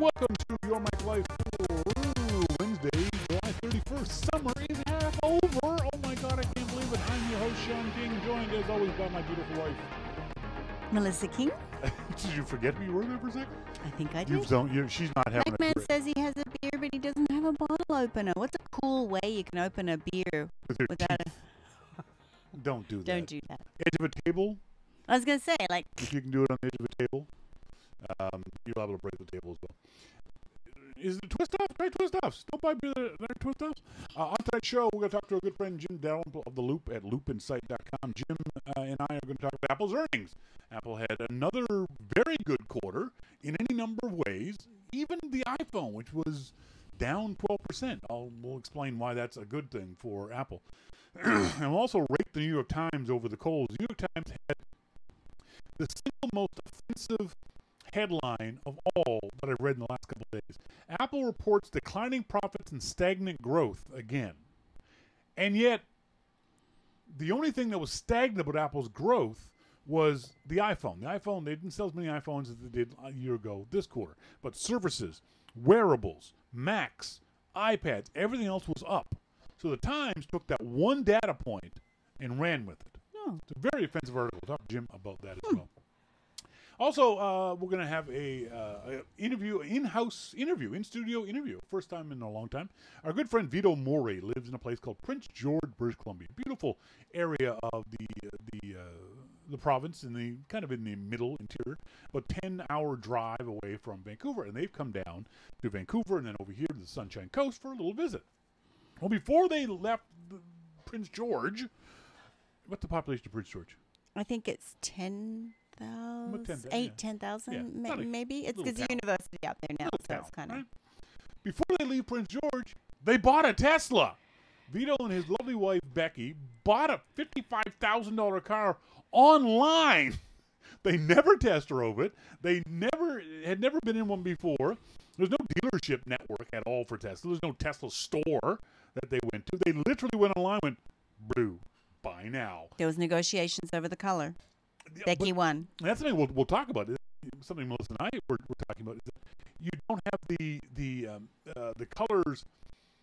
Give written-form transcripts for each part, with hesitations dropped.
Welcome to Your Mic Life for Wednesday, July 31st. Summer is half over. Oh my God, I can't believe it. I'm your host, Shawn King, joined as always by my beautiful wife, Melissa King? Did you forget who you were there for a second? I think I did. She's not having Black a man says he has a beer, but he doesn't have a bottle opener. What's a cool way you can open a beer with your without teeth. Don't do that. Don't do that. Edge of a table. I was going to say, like... If you can do it on the edge of a table, you're liable to break the table as well. Is it twist off? Try twist offs. Don't buy beer that are twist offs. On tonight's show, we're going to talk to our good friend Jim Dalrymple of The Loop at loopinsight.com. Jim and I are going to talk about Apple's earnings. Apple had another very good quarter in any number of ways. Even the iPhone, which was down 12%. We'll explain why that's a good thing for Apple. And we'll also rate the New York Times over the coals. The New York Times had the single most offensive headline of all that I've read in the last couple of days. Apple reports declining profits and stagnant growth again. And yet, the only thing that was stagnant about Apple's growth was the iPhone. The iPhone, they didn't sell as many iPhones as they did a year ago this quarter. But services, wearables, Macs, iPads, everything else was up. So the Times took that one data point and ran with it. Oh. It's a very offensive article. We'll talk to Jim about that as well. Also, we're going to have a in-studio interview, first time in a long time. Our good friend Vito Mori lives in a place called Prince George, British Columbia. Beautiful area of the province, in the middle interior, but 10-hour drive away from Vancouver. And they've come down to Vancouver and then over here to the Sunshine Coast for a little visit. Well, before they left Prince George, what's the population of Prince George? I think it's 10,000, 10,000, maybe. It's because the university out there now, so it's kind of... Right? Before they leave Prince George, they bought a Tesla. Vito and his lovely wife, Becky, bought a $55,000 car online. They never test drove it. They had never been in one before. There's no dealership network at all for Tesla. There's no Tesla store that they went to. They literally went online and went, blue, buy now. There was negotiations over the color. Becky won. That's something we'll talk about. Something Melissa and I were talking about is that you don't have the colors.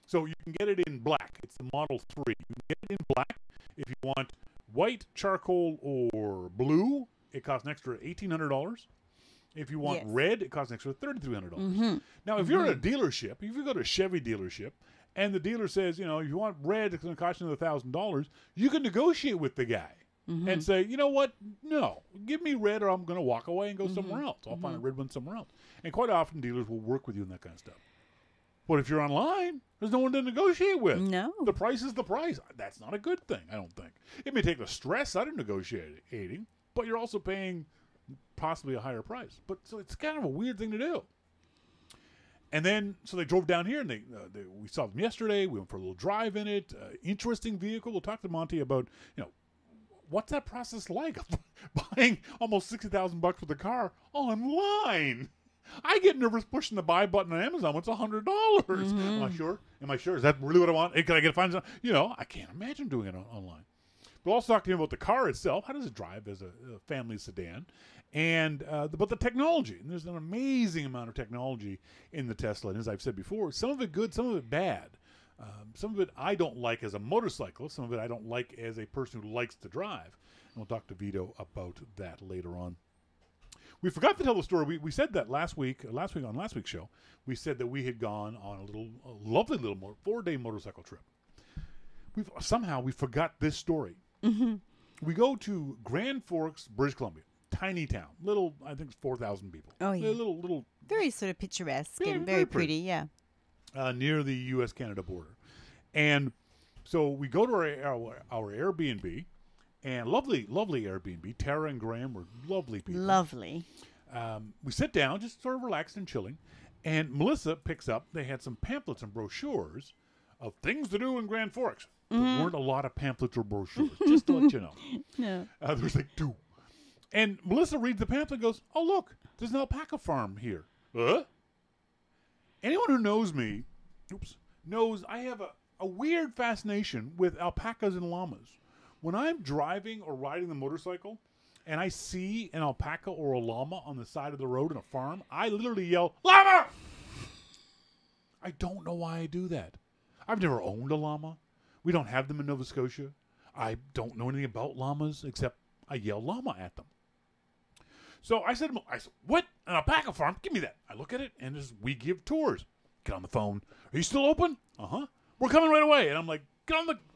So you can get it in black. It's the Model 3. You can get it in black. If you want white, charcoal, or blue, it costs an extra $1,800. If you want red, it costs an extra $3,300. Mm-hmm. Now, if you're at a dealership, if you go to a Chevy dealership, and the dealer says, if you want red, it's going to cost you another $1,000, you can negotiate with the guy and say, you know what? No, give me red, or I'm going to walk away and go somewhere else. I'll find a red one somewhere else. And quite often, dealers will work with you in that kind of stuff. But if you're online, there's no one to negotiate with. No. The price is the price. That's not a good thing, I don't think. It may take the stress out of negotiating, but you're also paying possibly a higher price. But so it's kind of a weird thing to do. And then, so they drove down here, and we saw them yesterday. We went for a little drive in it. Interesting vehicle. We'll talk to Monty about, what's that process like? Buying almost $60,000 worth of car online. I get nervous pushing the buy button on Amazon when it's $100. Am I sure? Is that really what I want? Hey, can I get find something? I can't imagine doing it online. We'll also talk to him about the car itself. How does it drive as a family sedan? And but the technology. And there's an amazing amount of technology in the Tesla. And as I've said before, some of it good, some of it bad. Some of it I don't like as a motorcyclist. Some of it I don't like as a person who likes to drive. And we'll talk to Vito about that later on. We forgot to tell the story. We said that last week on last week's show, we said that we had gone on a lovely little 4-day motorcycle trip. We forgot this story. Mm-hmm. We go to Grand Forks, British Columbia. Tiny town. Little, I think it's 4,000 people. Oh, yeah. Little. Very sort of picturesque and very pretty, yeah. Near the U.S.-Canada border. And so we go to our Airbnb, and lovely Airbnb. Tara and Graham were lovely people. Lovely. We sit down, just sort of relaxed and chilling, and Melissa picks up, they had some pamphlets and brochures of things to do in Grand Forks. There weren't a lot of pamphlets or brochures, just to let you know. No. There's like 2. And Melissa reads the pamphlet and goes, oh, look, there's an alpaca farm here. Huh? Anyone who knows me knows I have a weird fascination with alpacas and llamas. When I'm driving or riding the motorcycle and I see an alpaca or a llama on the side of the road in a farm, I literally yell, llama! I don't know why I do that. I've never owned a llama. We don't have them in Nova Scotia. I don't know anything about llamas except I yell llama at them. So I said, what? An alpaca farm? Give me that. I look at it, and we give tours. Get on the phone. Are you still open? Uh-huh. We're coming right away. And I'm like,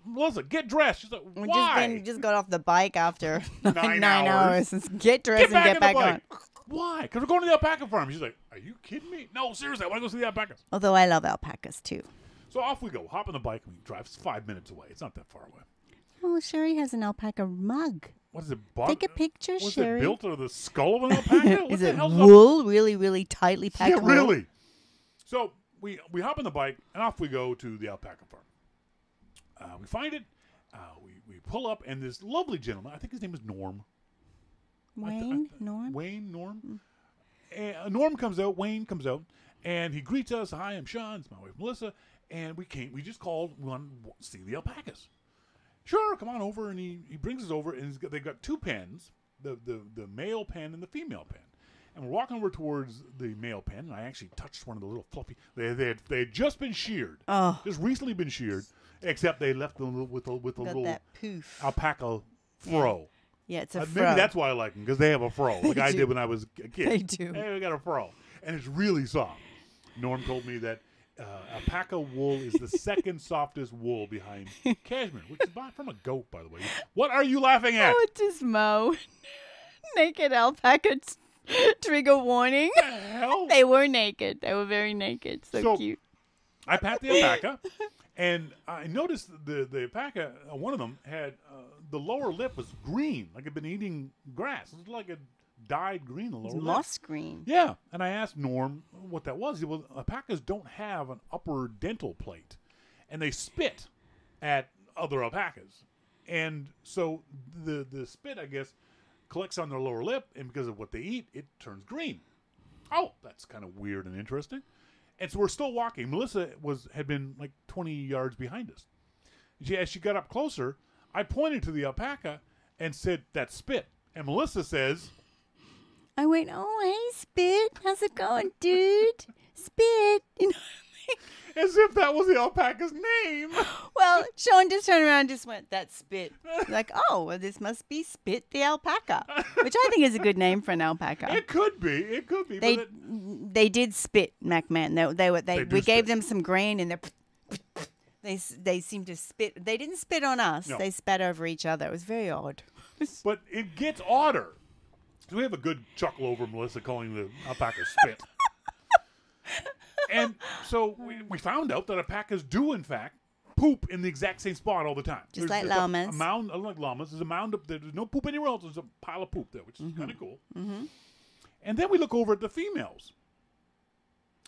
Melissa, get dressed. She's like, why? You just got off the bike after 9 hours. Get dressed and get back on. Why? Because we're going to the alpaca farm. She's like, are you kidding me? No, seriously, I want to go see the alpacas. Although I love alpacas, too. So off we go. Hop on the bike, and we drive 5 minutes away. It's not that far away. Oh, Sherry has an alpaca mug. What is it? Take a picture, Sherry. Was it built out of the skull of an alpaca? Is it wool? Really, really tightly packed yeah, wool? really. So we hop on the bike, and off we go to the alpaca farm. We find it. We pull up, and this lovely gentleman, I think his name is Norm. Norm? Norm. Norm comes out, Wayne comes out, and he greets us. Hi, I'm Shawn. It's my wife, Melissa. And we just called. We want to see the alpacas. Sure, come on over. And he brings us over, and they've got two pens, the male pen and the female pen. And we're walking over towards the male pen, and I actually touched one of the little fluffy. They had just been sheared. Oh. Just recently been sheared, except they left them with a little that poof. alpaca fro. Yeah, it's a fro. Maybe that's why I like them, because they have a fro, like I did when I was a kid. They do. Hey, we got a fro. And it's really soft. Norm told me that alpaca wool is the second softest wool behind cashmere, which is bought from a goat, by the way. What are you laughing at? Oh, it's just Mo. Naked alpaca trigger warning. What the hell? They were naked. They were very naked. So cute. I pat the alpaca, and I noticed the alpaca, one of them had the lower lip was green, like it had been eating grass. It was like a dyed green, the lower lip. Moss green. Yeah, and I asked Norm what that was. He said, well, alpacas don't have an upper dental plate, and they spit at other alpacas. And so the spit, I guess, collects on their lower lip, and because of what they eat, it turns green. Oh, that's kind of weird and interesting. And so we're still walking. Melissa had been like 20 yards behind us. As she got up closer, I pointed to the alpaca and said, that's spit. And Melissa says, I went, oh, hey, Spit. How's it going, dude? Spit. You know what I mean? as if that was the alpaca's name. Well, Shawn just turned around and just went, that's Spit. Like, oh, well, this must be Spit the alpaca, which I think is a good name for an alpaca. It could be. It could be. They did spit, McMahon. We gave them some grain and they seemed to spit. They didn't spit on us. No. They spat over each other. It was very odd. But it gets odder. So we have a good chuckle over Melissa calling the alpaca spit. And so we found out that alpacas do, in fact, poop in the exact same spot all the time. Just like llamas. A mound, unlike llamas, there's a mound up there. There's no poop anywhere else. There's a pile of poop there, which is kind of cool. Mm-hmm. And then we look over at the females.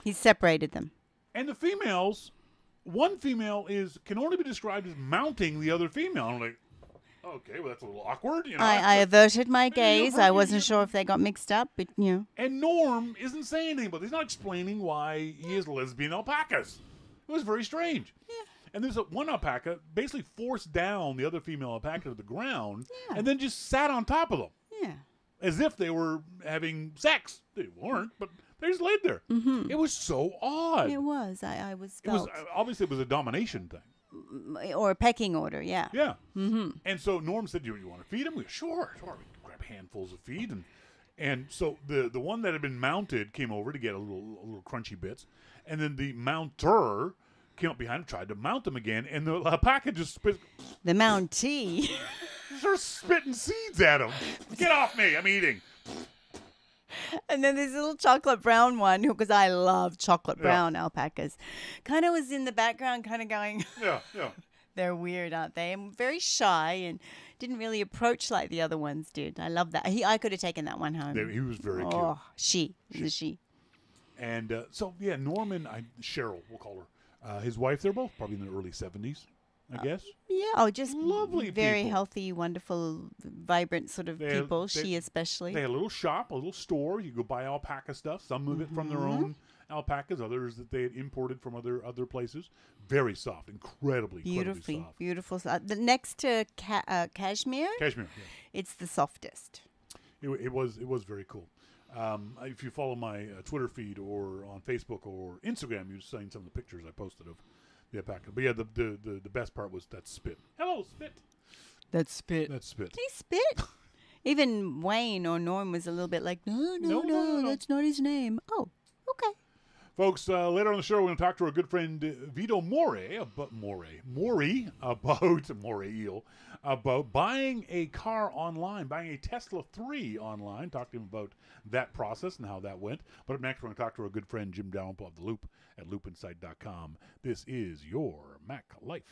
He separated them. And the females, one female can only be described as mounting the other female. I'm like, okay, well, that's a little awkward. You know, I averted my gaze. I wasn't sure if they got mixed up, but you know. And Norm isn't saying anything, but he's not explaining why he is lesbian alpacas. It was very strange. Yeah. And there's one alpaca basically forced down the other female alpaca to the ground and then just sat on top of them. Yeah. As if they were having sex. They weren't, but they just laid there. Mm-hmm. It was so odd. It was. I was obviously it was a domination thing. Or a pecking order, yeah. Yeah. Mm-hmm. And so Norm said, you want to feed him? We go, sure. We grab handfuls of feed. And so the one that had been mounted came over to get a little crunchy bits. And then the mounter came up behind him, tried to mount them again. And the alpaca just spit. The Mountee. Started spitting seeds at him. Get off me. I'm eating. And then this little chocolate brown one, because I love chocolate brown alpacas, kind of was in the background, kind of going, yeah. They're weird, aren't they? And very shy and didn't really approach like the other ones did. I love that. I could have taken that one home. He was very cute. Oh, she. And Norm and Cheryl, we'll call her. His wife, they're both probably in their early 70s. I guess. Yeah, just lovely very people. Healthy, wonderful, vibrant sort of people, she especially. They had a little shop, a little store. You go buy alpaca stuff. Some of it from their own alpacas, others that they had imported from other places. Very soft, incredibly soft. Beautiful. The next to cashmere. Cashmere, yeah. It's the softest. It was very cool. If you follow my Twitter feed or on Facebook or Instagram, you've seen some of the pictures I posted of the alpaca. But yeah, the best part was that spit. Hello, spit. That's spit. That's spit. He spit. Even Wayne or Norm was a little bit like, no, that's not his name. Oh, okay. Folks, later on the show, we're going to talk to our good friend Vito Mori about buying a car online, buying a Tesla 3 online. Talk to him about that process and how that went. But up next, we're going to talk to our good friend Jim Dalrymple of The Loop at loopinsight.com. This is your Mac Life.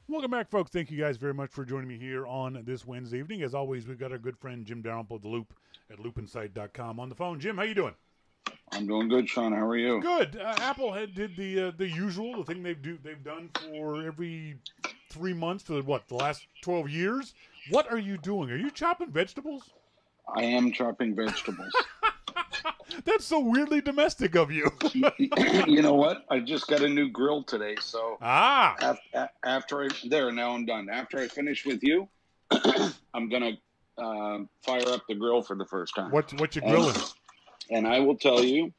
Welcome back, folks. Thank you guys very much for joining me here on this Wednesday evening. As always, we've got our good friend Jim Dalrymple of The Loop at loopinsight.com on the phone. Jim, how you doing? I'm doing good, Shawn. How are you? Good. Apple did the usual, the thing they've done for every 3 months for the last 12 years. What are you doing? Are you chopping vegetables? I am chopping vegetables. That's so weirdly domestic of you. You know what? I just got a new grill today, so after now I'm done. After I finish with you, I'm gonna fire up the grill for the first time. What you grilling? And I will tell you,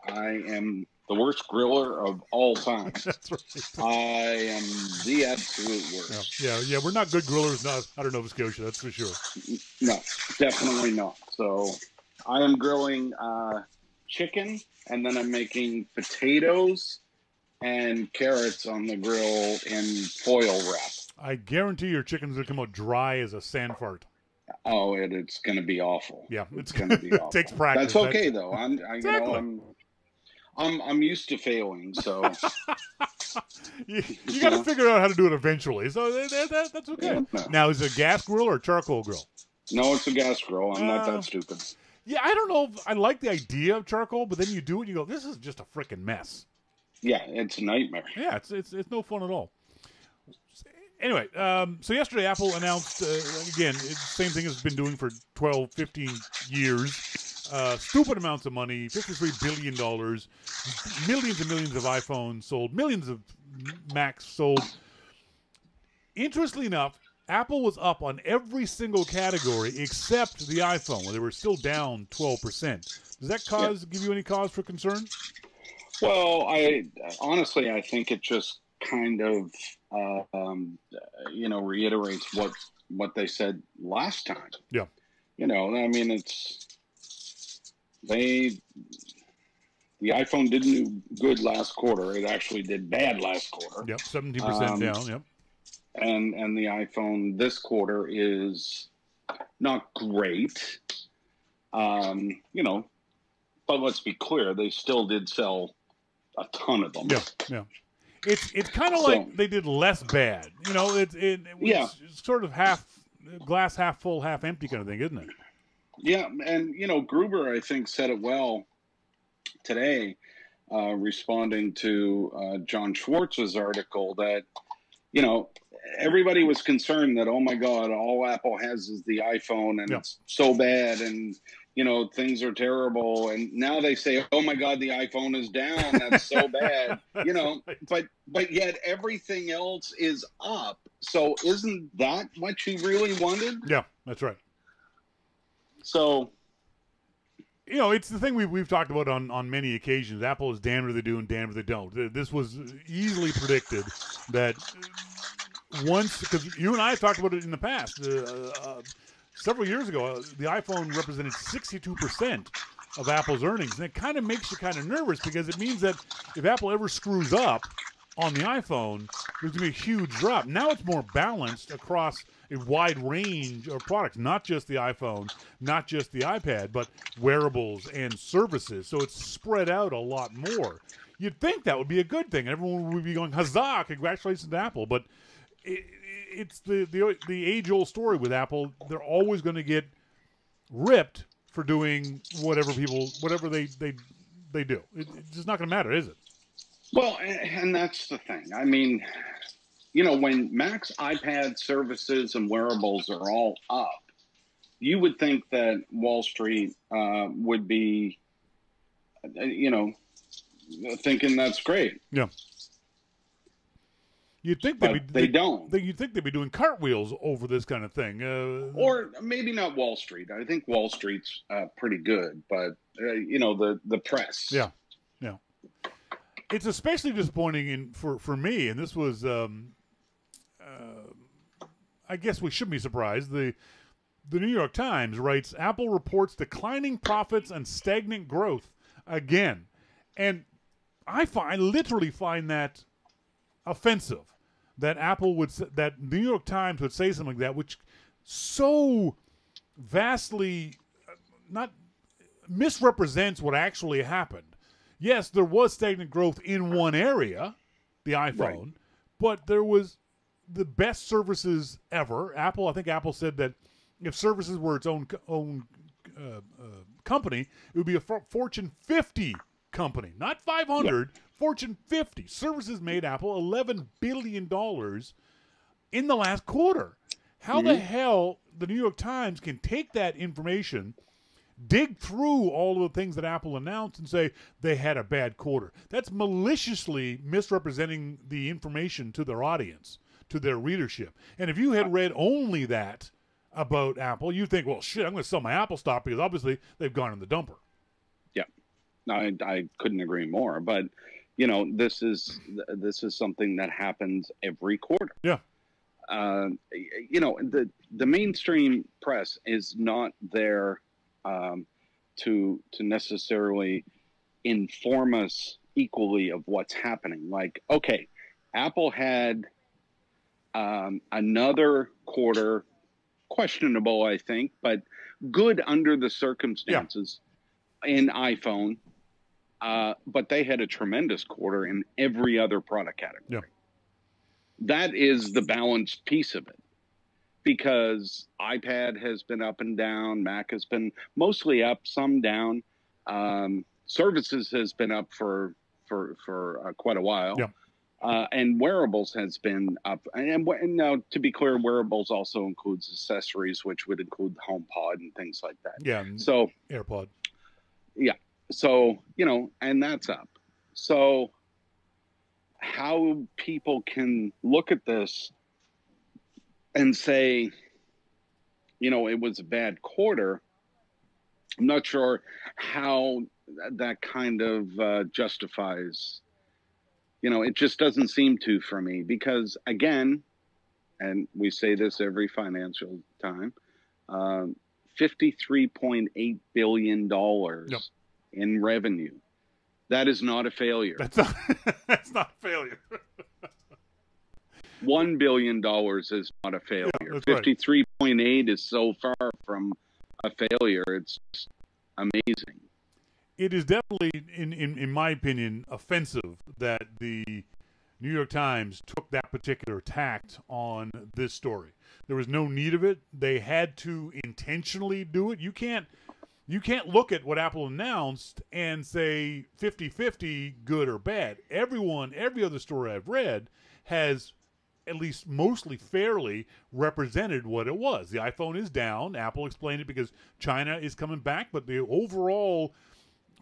I am the worst griller of all time. That's right. I am the absolute worst. Yeah. We're not good grillers out of Nova Scotia, that's for sure. No, definitely not. So I am grilling chicken, and then I'm making potatoes and carrots on the grill in foil wrap. I guarantee your chicken's going to come out dry as a sand fart. Oh, it's going to be awful. Yeah, it's going to be awful. It takes practice. That's okay, though. Exactly. I'm used to failing, so you got to figure out how to do it eventually. So that's okay. Yeah, no. Now, is it a gas grill or a charcoal grill? No, it's a gas grill. I'm not that stupid. Yeah, I don't know. I like the idea of charcoal, but then you do it and you go, this is just a freaking mess. Yeah, it's a nightmare. Yeah, it's no fun at all. Anyway, so yesterday Apple announced, again, it's the same thing it's been doing for 12, 15 years, stupid amounts of money, $53 billion, millions and millions of iPhones sold, millions of Macs sold. Interestingly enough, Apple was up on every single category except the iPhone, where they were still down 12%. Does that give you any cause for concern? Well, I think it just kind of reiterates what they said last time. Yeah. I mean, the iPhone didn't do good last quarter. It actually did bad last quarter. Yep, 17% down. Yep. And the iPhone this quarter is not great. But let's be clear, they still did sell a ton of them. Yeah. It's kind of like they did less bad. It's sort of glass half full, half empty kind of thing, isn't it? Yeah, and Gruber, I think, said it well today, responding to John Schwartz's article that, everybody was concerned that, oh my God, all Apple has is the iPhone and it's so bad and, things are terrible. And now they say, oh my God, the iPhone is down. That's so bad, but yet everything else is up. So isn't that what you really wanted? Yeah, that's right. So, it's the thing we've talked about on many occasions. Apple is damned if they do and damned if they don't. This was easily predicted that once, because you and I have talked about it in the past, several years ago, the iPhone represented 62% of Apple's earnings. And it kind of makes you kind of nervous because it means that if Apple ever screws up on the iPhone, there's going to be a huge drop. Now it's more balanced across a wide range of products, not just the iPhone, not just the iPad, but wearables and services. So it's spread out a lot more. You'd think that would be a good thing. Everyone would be going, huzzah, congratulations to Apple. But it's the age-old story with Apple. They're always going to get ripped for doing whatever they do. It's just not going to matter, is it? Well, and that's the thing. I mean, when Mac's iPad services and wearables are all up, you would think that Wall Street would be, thinking that's great. Yeah. You'd think they don't. You'd think they'd be doing cartwheels over this kind of thing. Or maybe not Wall Street. I think Wall Street's pretty good, but, the press. Yeah. It's especially disappointing for me, and this was, I guess we shouldn't be surprised. The New York Times writes, Apple reports declining profits and stagnant growth again. And I literally find that offensive, that that New York Times would say something like that, which so vastly not misrepresents what actually happened. Yes, there was stagnant growth in one area, the iPhone, right, but there was the best services ever. I think Apple said that if services were its own company, it would be a Fortune 50 company, not 500, Fortune 50. Services made Apple $11 billion in the last quarter. How the hell the New York Times can take that information, dig through all of the things that Apple announced and say they had a bad quarter? That's maliciously misrepresenting the information to their audience, to their readership. And if you had read only that about Apple, you think, well, shit, I'm going to sell my Apple stock because obviously they've gone in the dumper. Yeah, I couldn't agree more. But, this is something that happens every quarter. Yeah. The mainstream press is not there to necessarily inform us equally of what's happening. Like, okay, Apple had another quarter, questionable, I think, but good under the circumstances in iPhone. But they had a tremendous quarter in every other product category. Yeah. That is the balanced piece of it. Because iPad has been up and down, Mac has been mostly up, some down. Services has been up for quite a while, and wearables has been up. And now, to be clear, wearables also includes accessories, which would include the HomePod and things like that. Yeah. So AirPod. Yeah. So, and that's up. So how people can look at this and say, it was a bad quarter, I'm not sure how that kind of justifies, it just doesn't seem to for me because, again, and we say this every financial time, $53.8 billion Yep. in revenue. That is not a failure. That's not a failure. $1 billion is not a failure. Yeah, 53.8 is so far from a failure. It's just amazing. It is definitely, in my opinion, offensive that the New York Times took that particular tact on this story. There was no need of it. They had to intentionally do it. You can't look at what Apple announced and say 50-50 good or bad. Every other story I've read has at least mostly fairly represented what it was. The iPhone is down. Apple explained it because China is coming back, but the overall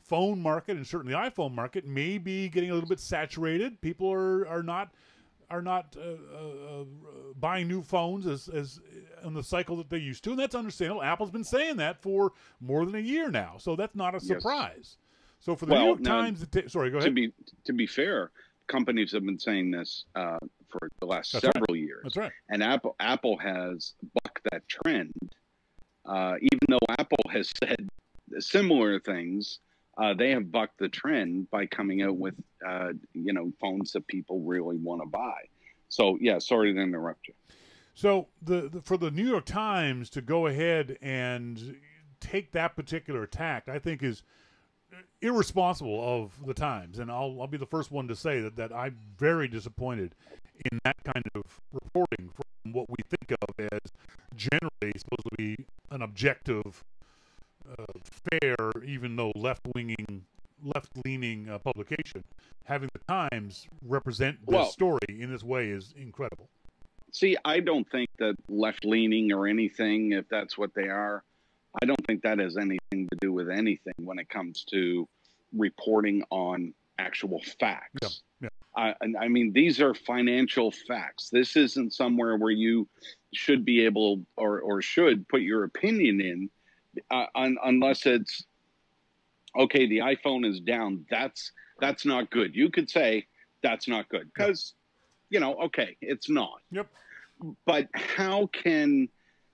phone market and certainly the iPhone market may be getting a little bit saturated. People are not buying new phones as on the cycle that they used to, and that's understandable. Apple's been saying that for more than a year now, so that's not a surprise. Yes. So for the New York Times, sorry, go ahead. To be fair, companies have been saying this for the last several years. That's right. And Apple has bucked that trend, even though Apple has said similar things. They have bucked the trend by coming out with, phones that people really want to buy. So, yeah, sorry to interrupt you. So for the New York Times to go ahead and take that particular tack, I think is irresponsible of the Times. And I'll be the first one to say that I'm very disappointed in that kind of reporting from what we think of as generally supposed to be an objective, fair, even though left-leaning publication. Having the Times represent this story in this way is incredible. See, I don't think that left-leaning or anything, if that's what they are, I don't think that has anything to do with anything when it comes to reporting on actual facts. Yeah. I mean, these are financial facts. This isn't somewhere where you should be able or should put your opinion in unless it's, okay, the iPhone is down. That's not good. You could say that's not good because, okay, it's not. Yep. But how can,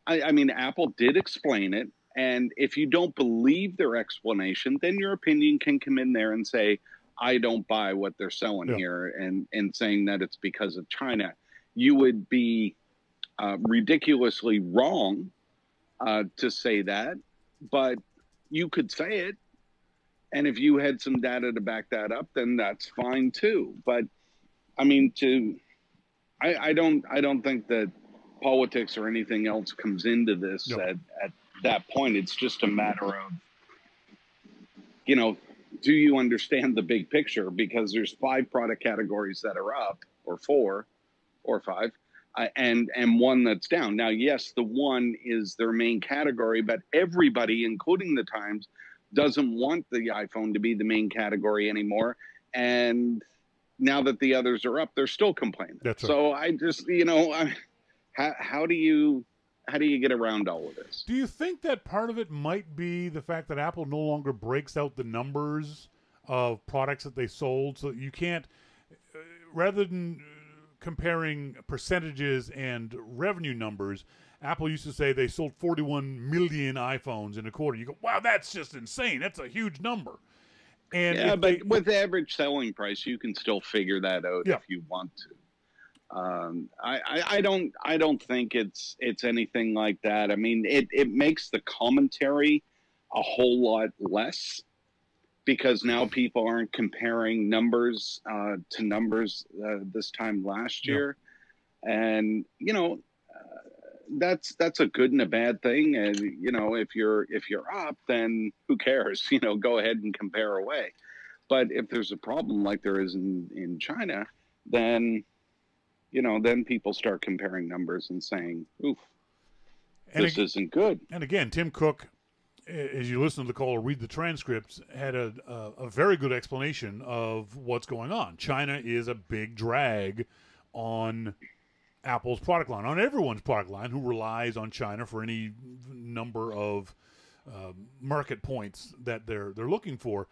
I mean, Apple did explain it. And if you don't believe their explanation, then your opinion can come in there and say, I don't buy what they're selling here and saying that it's because of China. You would be ridiculously wrong to say that, but you could say it. And if you had some data to back that up, then that's fine too. But I mean, I don't think that politics or anything else comes into this at that point. It's just a matter of, do you understand the big picture? Because there's 5 product categories that are up, or 4 or 5, and one that's down. Now, yes, the one is their main category, but everybody, including the Times, doesn't want the iPhone to be the main category anymore. And now that the others are up, they're still complaining. That's right. So I just, how do you get around all of this? Do you think that part of it might be the fact that Apple no longer breaks out the numbers of products that they sold, so you can't, rather than comparing percentages and revenue numbers, Apple used to say they sold 41 million iPhones in a quarter. You go, wow, that's just insane. That's a huge number. And but with the average selling price, you can still figure that out if you want to. I don't think it's anything like that. I mean, it makes the commentary a whole lot less because now people aren't comparing numbers to numbers this time last year, and that's a good and a bad thing. And if you're up, then who cares? Go ahead and compare away. But if there's a problem like there is in China, then then people start comparing numbers and saying, oof, this isn't good. And again, Tim Cook as you listen to the call or read the transcripts, had a very good explanation of what's going on. China is a big drag on Apple's product line, on everyone's product line who relies on China for any number of market points that they're looking for.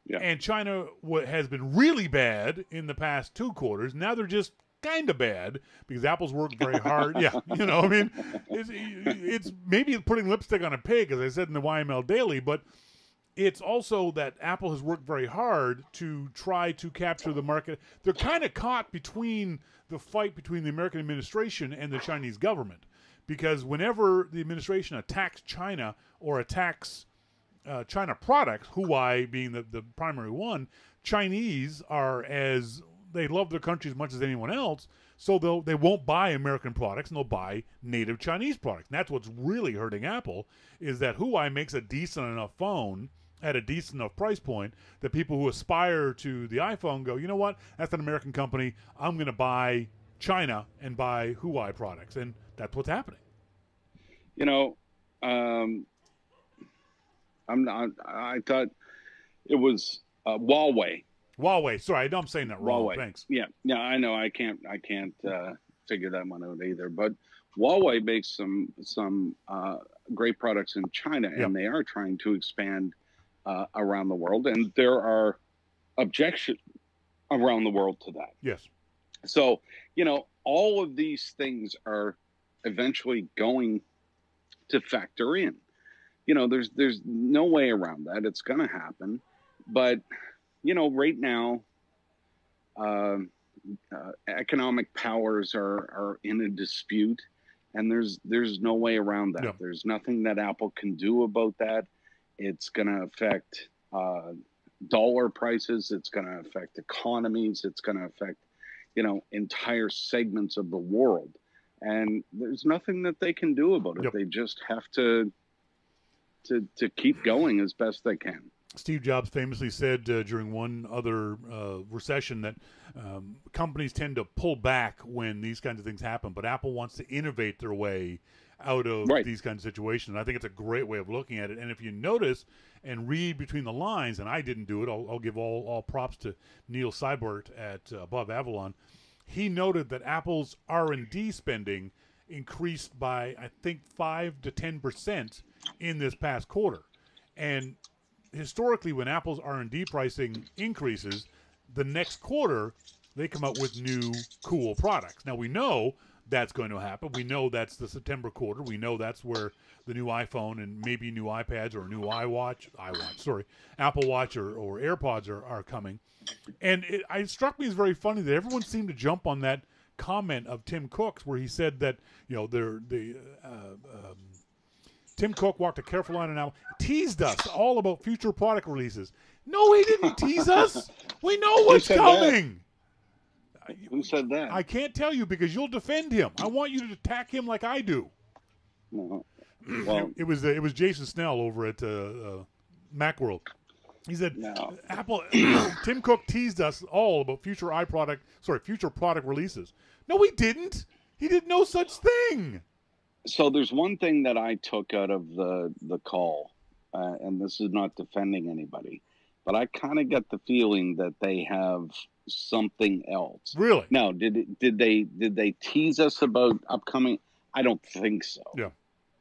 Yeah. And China has been really bad in the past 2 quarters. Now they're just kind of bad because Apple's worked very hard. Yeah, you know, I mean, it's maybe putting lipstick on a pig, as I said in the YML Daily, but it's also that Apple has worked very hard to try to capture the market. They're kind of caught between the fight between the American administration and the Chinese government, because whenever the administration attacks China or attacks China products, Huawei being the primary one, Chinese are they love their country as much as anyone else, so they won't buy American products and they'll buy native Chinese products. And that's what's really hurting Apple, is that Huawei makes a decent enough phone at a decent enough price point that people who aspire to the iPhone go, you know what, that's an American company, I'm going to buy China and buy Huawei products. And that's what's happening. You know, I thought it was Huawei. Huawei. Sorry, I know I'm saying that wrong. Huawei. Thanks. Yeah, I know. I can't figure that one out either. But Huawei makes some great products in China, and they are trying to expand around the world. And there are objections around the world to that. Yes. So, you know, all of these things are eventually going to factor in. You know, there's no way around that. It's going to happen. But you know, right now, economic powers are in a dispute, and there's no way around that. No. There's nothing that Apple can do about that. It's going to affect dollar prices. It's going to affect economies. It's going to affect, you know, entire segments of the world. And there's nothing that they can do about it. Yep. They just have to keep going as best they can. Steve Jobs famously said during one other recession that companies tend to pull back when these kinds of things happen, but Apple wants to innovate their way out of these kinds of situations. And I think it's a great way of looking at it. And if you notice and read between the lines, and I didn't do it, I'll give all props to Neil Seibert at Above Avalon. He noted that Apple's R&D spending increased by, I think, 5 to 10% in this past quarter. And historically, when Apple's R&D pricing increases, the next quarter they come out with new cool products. Now we know that's going to happen. We know that's the September quarter. We know that's where the new iPhone and maybe new iPads or a new Apple Watch or AirPods are coming. And it struck me as very funny that everyone seemed to jump on that comment of Tim Cook's where he said that, you know, Tim Cook walked a careful line and teased us all about future product releases. No, he didn't tease us. We know what's coming. Who said that? I can't tell you because you'll defend him. I want you to attack him like I do. No. Well, it was Jason Snell over at Macworld. He said, Tim Cook teased us all about future product releases. No, he didn't. He did no such thing. So there's one thing that I took out of the call, and this is not defending anybody, but I kind of get the feeling that they have something else. Really? Now, did they tease us about upcoming? I don't think so. Yeah.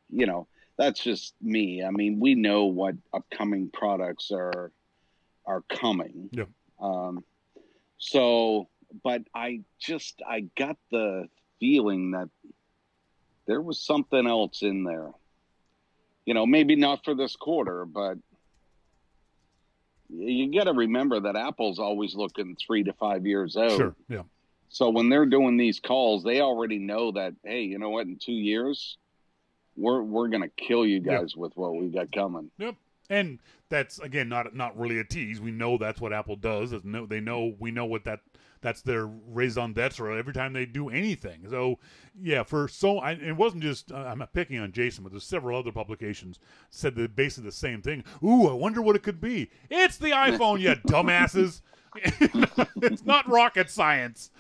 You know, that's just me. I mean, we know what upcoming products are coming. Yeah. So, but I got the feeling that there was something else in there. You know, maybe not for this quarter, but you got to remember that Apple's always looking 3 to 5 years out. Sure, yeah. So when they're doing these calls, they already know that, hey, you know what, in 2 years, we're going to kill you guys with what we got coming. Yep. And that's, again, not really a tease. We know that's what Apple does. We know what that's their raison d'etre every time they do anything. So, yeah, it wasn't just, I'm not picking on Jason, but there's several other publications said basically the same thing. Ooh, I wonder what it could be. It's the iPhone, you dumbasses. It's not rocket science.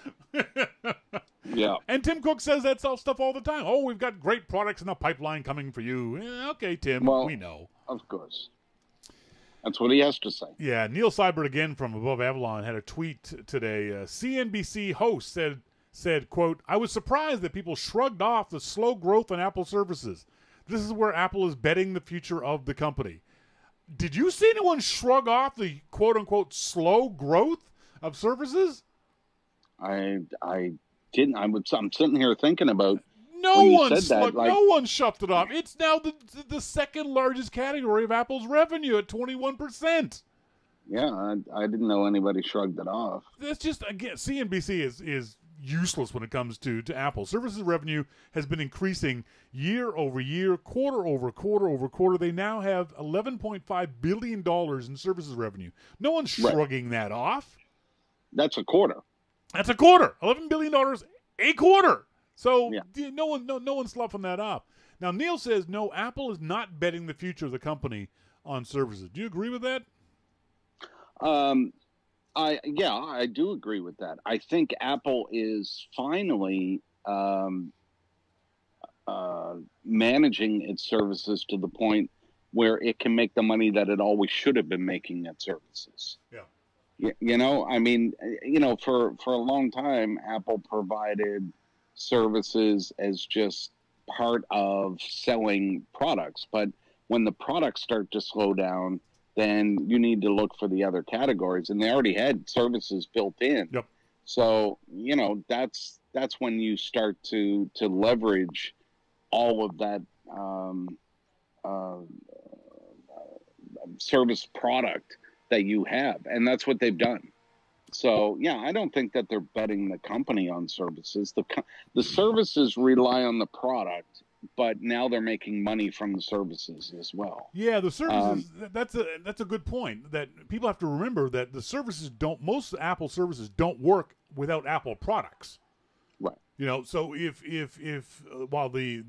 Yeah. And Tim Cook says that stuff all the time. Oh, we've got great products in the pipeline coming for you. Okay, Tim, Well, we know. Of course. That's what he has to say. Yeah, Neil Seibert again from Above Avalon had a tweet today. CNBC host said, quote, I was surprised that people shrugged off the slow growth in Apple services. This is where Apple is betting the future of the company. Did you see anyone shrug off the quote-unquote slow growth of services? I didn't. I'm sitting here thinking about no one shoved it off. It's now the second largest category of Apple's revenue at 21%. Yeah, I didn't know anybody shrugged it off. That's just, again, CNBC is useless when it comes to Apple. Services revenue has been increasing year over year, quarter over quarter over quarter. They now have $11.5 billion in services revenue. No one's shrugging that off. That's a quarter. That's a quarter. $11 billion a quarter. So no one's sloughing that off. Now, Neil says, no, Apple is not betting the future of the company on services. Do you agree with that? I do agree with that. I think Apple is finally managing its services to the point where it can make the money that it always should have been making at services. Yeah. You know, I mean, you know, for a long time, Apple provided services as just part of selling products. But when the products start to slow down, then you need to look for the other categories. And they already had services built in. Yep. So, you know, that's when you start to leverage all of that service product that you have. And that's what they've done. So, yeah, I don't think that they're betting the company on services. The services rely on the product, but now they're making money from the services as well. Yeah, the services, that's a good point. That people have to remember that the services most Apple services don't work without Apple products. Right. You know, so if while the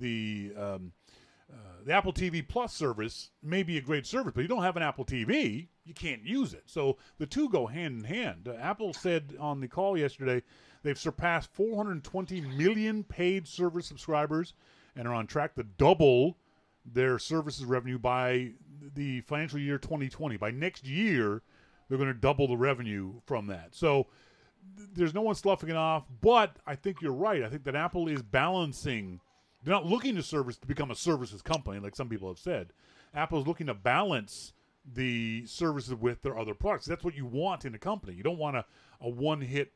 Apple TV Plus service may be a great service, but you don't have an Apple TV, you can't use it. So the two go hand in hand. Apple said on the call yesterday they've surpassed 420 million paid service subscribers and are on track to double their services revenue by the financial year 2020. By next year, they're going to double the revenue from that. So there's no one sloughing it off, but I think you're right. I think that Apple is balancing. They're not looking to become a services company, like some people have said. Apple's looking to balance the services with their other products. That's what you want in a company. You don't want a one-track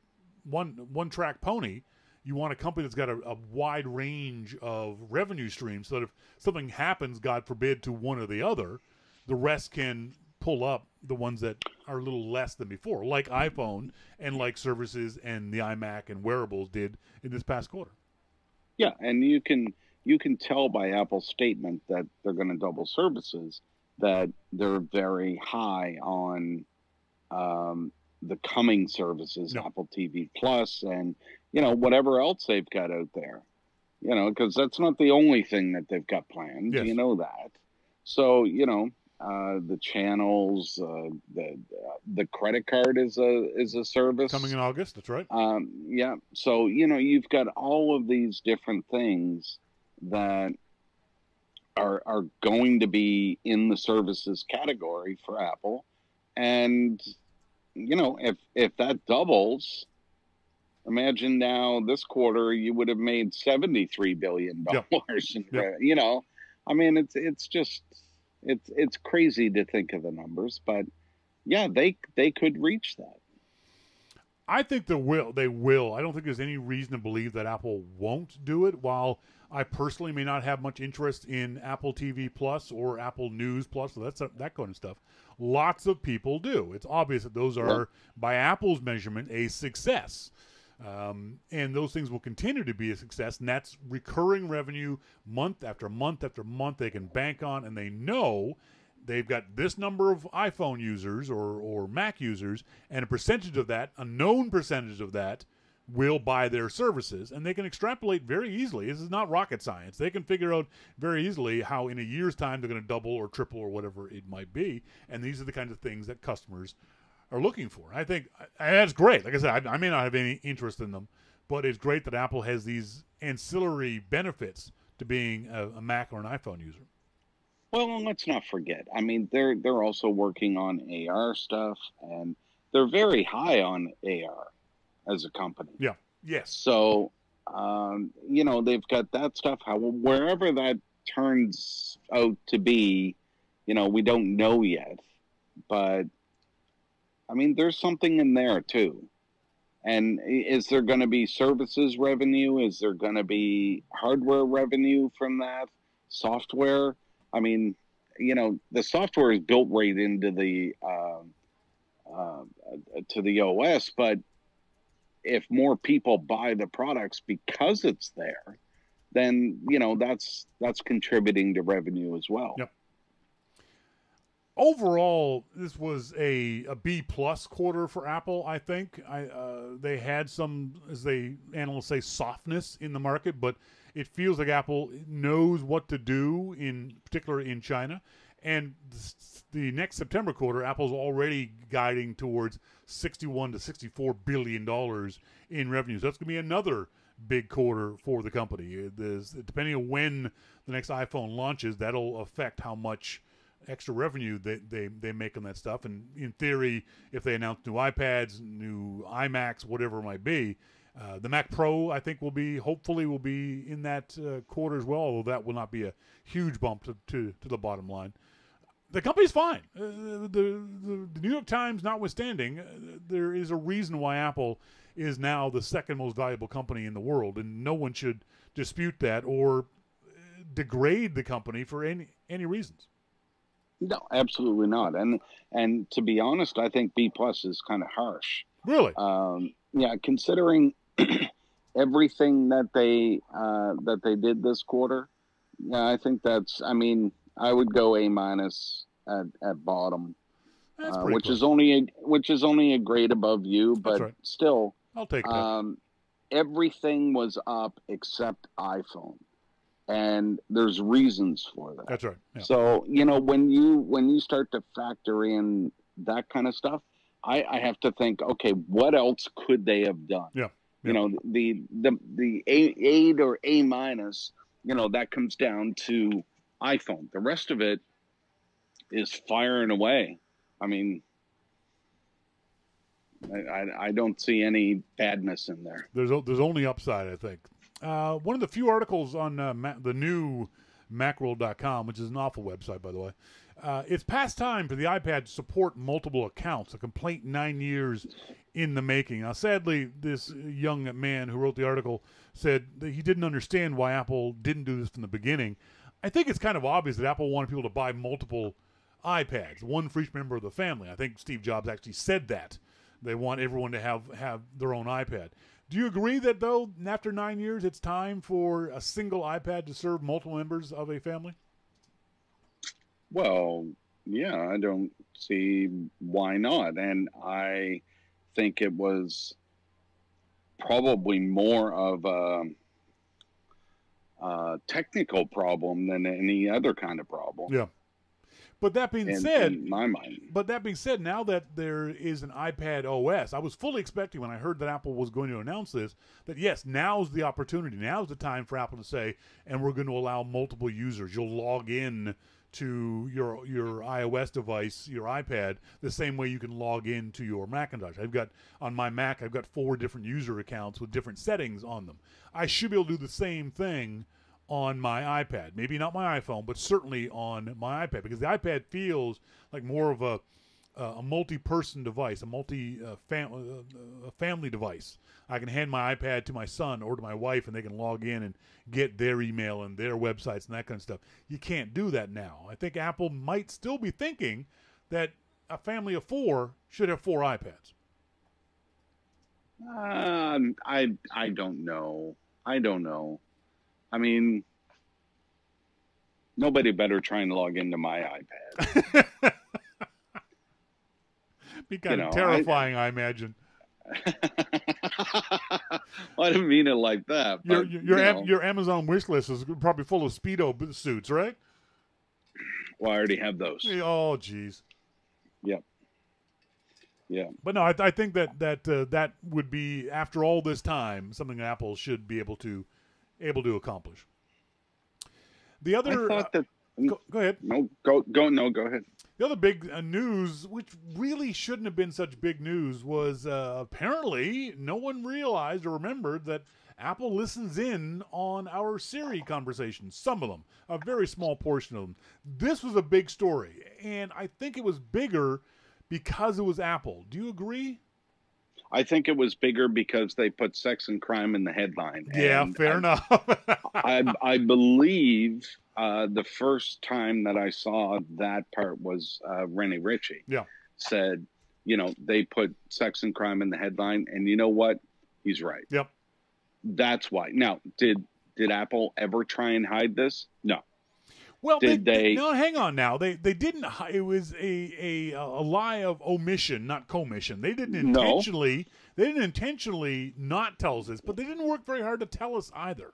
pony. You want a company that's got a wide range of revenue streams so that if something happens, God forbid, to one or the other, the rest can pull up the ones that are a little less than before, like iPhone and like services and the iMac and wearables did in this past quarter. Yeah, and you can tell by Apple's statement that they're going to double services that they're very high on the coming services, Apple TV Plus, and whatever else they've got out there. Because that's not the only thing that they've got planned. Yes. You know that. So the channels, the credit card is a service coming in August. That's right. Yeah. So you've got all of these different things that are going to be in the services category for Apple, and if that doubles, imagine now this quarter you would have made $73 billion. Yep. I mean it's just. It's crazy to think of the numbers, but yeah, they could reach that. I think they will. I don't think there's any reason to believe that Apple won't do it. While I personally may not have much interest in Apple TV Plus or Apple News Plus, so that's that kind of stuff. Lots of people do. It's obvious that those are, by Apple's measurement, a success. And those things will continue to be a success, and that's recurring revenue month after month after month they can bank on, and they know they've got this number of iPhone users or Mac users, and a known percentage of that will buy their services, and they can extrapolate very easily. This is not rocket science. They can figure out very easily how in a year's time they're going to double or triple or whatever it might be, and these are the kinds of things that customers are looking for. I think that's great. Like I said, I may not have any interest in them, but it's great that Apple has these ancillary benefits to being a Mac or an iPhone user. Well, let's not forget. I mean, they're also working on AR stuff, and they're very high on AR as a company. Yeah. Yes. So, they've got that stuff. Wherever that turns out to be, we don't know yet. But, I mean, there's something in there, too. And is there going to be services revenue? Is there going to be hardware revenue from that? Software? I mean, the software is built right into the to the OS, but if more people buy the products because it's there, then that's contributing to revenue as well. Yep. Overall, this was a B+ quarter for Apple. I think they had some, as they analysts say, softness in the market, but it feels like Apple knows what to do, in particular in China. And the next September quarter, Apple's already guiding towards $61 to $64 billion in revenue. So that's going to be another big quarter for the company. Depending on when the next iPhone launches, that'll affect how much extra revenue they make on that stuff. And in theory, if they announce new iPads, new iMacs, whatever it might be, the Mac Pro, I think, hopefully will be in that quarter as well, although that will not be a huge bump to the bottom line. The company's fine. The New York Times notwithstanding, there is a reason why Apple is now the second most valuable company in the world, and no one should dispute that or degrade the company for any reasons. No, absolutely not. And to be honest, I think B+ is kind of harsh. Really? Yeah, considering everything that they did this quarter, yeah, I think that's. I mean, I would go A- at bottom, which is only a grade above you, but right. Still, I'll take that. Everything was up except iPhone. And there's reasons for that. That's right. Yeah. So, when you start to factor in that kind of stuff, I have to think, okay, what else could they have done? Yeah. The A or A-, that comes down to iPhone. The rest of it is firing away. I mean, I don't see any badness in there. There's only upside, I think. One of the few articles on the new Macworld.com, which is an awful website, by the way. It's past time for the iPad to support multiple accounts, a complaint 9 years in the making. Now, sadly, this young man who wrote the article said that he didn't understand why Apple didn't do this from the beginning. I think it's kind of obvious that Apple wanted people to buy multiple iPads, one for each member of the family. I think Steve Jobs actually said that. They want everyone to have their own iPad. Do you agree that, though, after 9 years, it's time for a single iPad to serve multiple members of a family? Well, yeah, I don't see why not. And I think it was probably more of a technical problem than any other kind of problem. Yeah. But that being said, in my mind. But that being said, now that there is an iPad OS, I was fully expecting when I heard that Apple was going to announce this, that yes, now's the opportunity. Now's the time for Apple to say, and we're going to allow multiple users. You'll log in to your iOS device, your iPad, the same way you can log into your Macintosh. On my Mac, I've got 4 different user accounts with different settings on them. I should be able to do the same thing on my iPad. Maybe not my iPhone, but certainly on my iPad, because the iPad feels like more of a multi-person device, a family device. I can hand my iPad to my son or to my wife, and they can log in and get their email and their websites and that kind of stuff. You can't do that now. I think Apple might still be thinking that a family of 4 should have 4 iPads. I don't know. I mean, nobody better try and log into my iPad. Be kind of terrifying, I imagine. I didn't mean it like that. But, your Amazon wish list is probably full of Speedo suits, right? Well, I already have those. Oh, geez. Yep. Yeah. But no, I think that would be, after all this time, something Apple should be able to accomplish. The other, I thought that. go ahead. No, go ahead. The other big news, which really shouldn't have been such big news, was apparently no one realized or remembered that Apple listens in on our Siri conversations. Some of them, a very small portion of them. This was a big story, and I think it was bigger because it was Apple. Do you agree? I think it was bigger because they put sex and crime in the headline. Yeah, and fair enough. I believe the first time that I saw that part was Rennie Ritchie. Yeah. Said, they put sex and crime in the headline, and you know what? He's right. Yep. That's why. Now, did Apple ever try and hide this? No. Well, no, hang on now. They didn't. It was a lie of omission, not commission. They didn't intentionally. They didn't intentionally not tell us this, but they didn't work very hard to tell us either.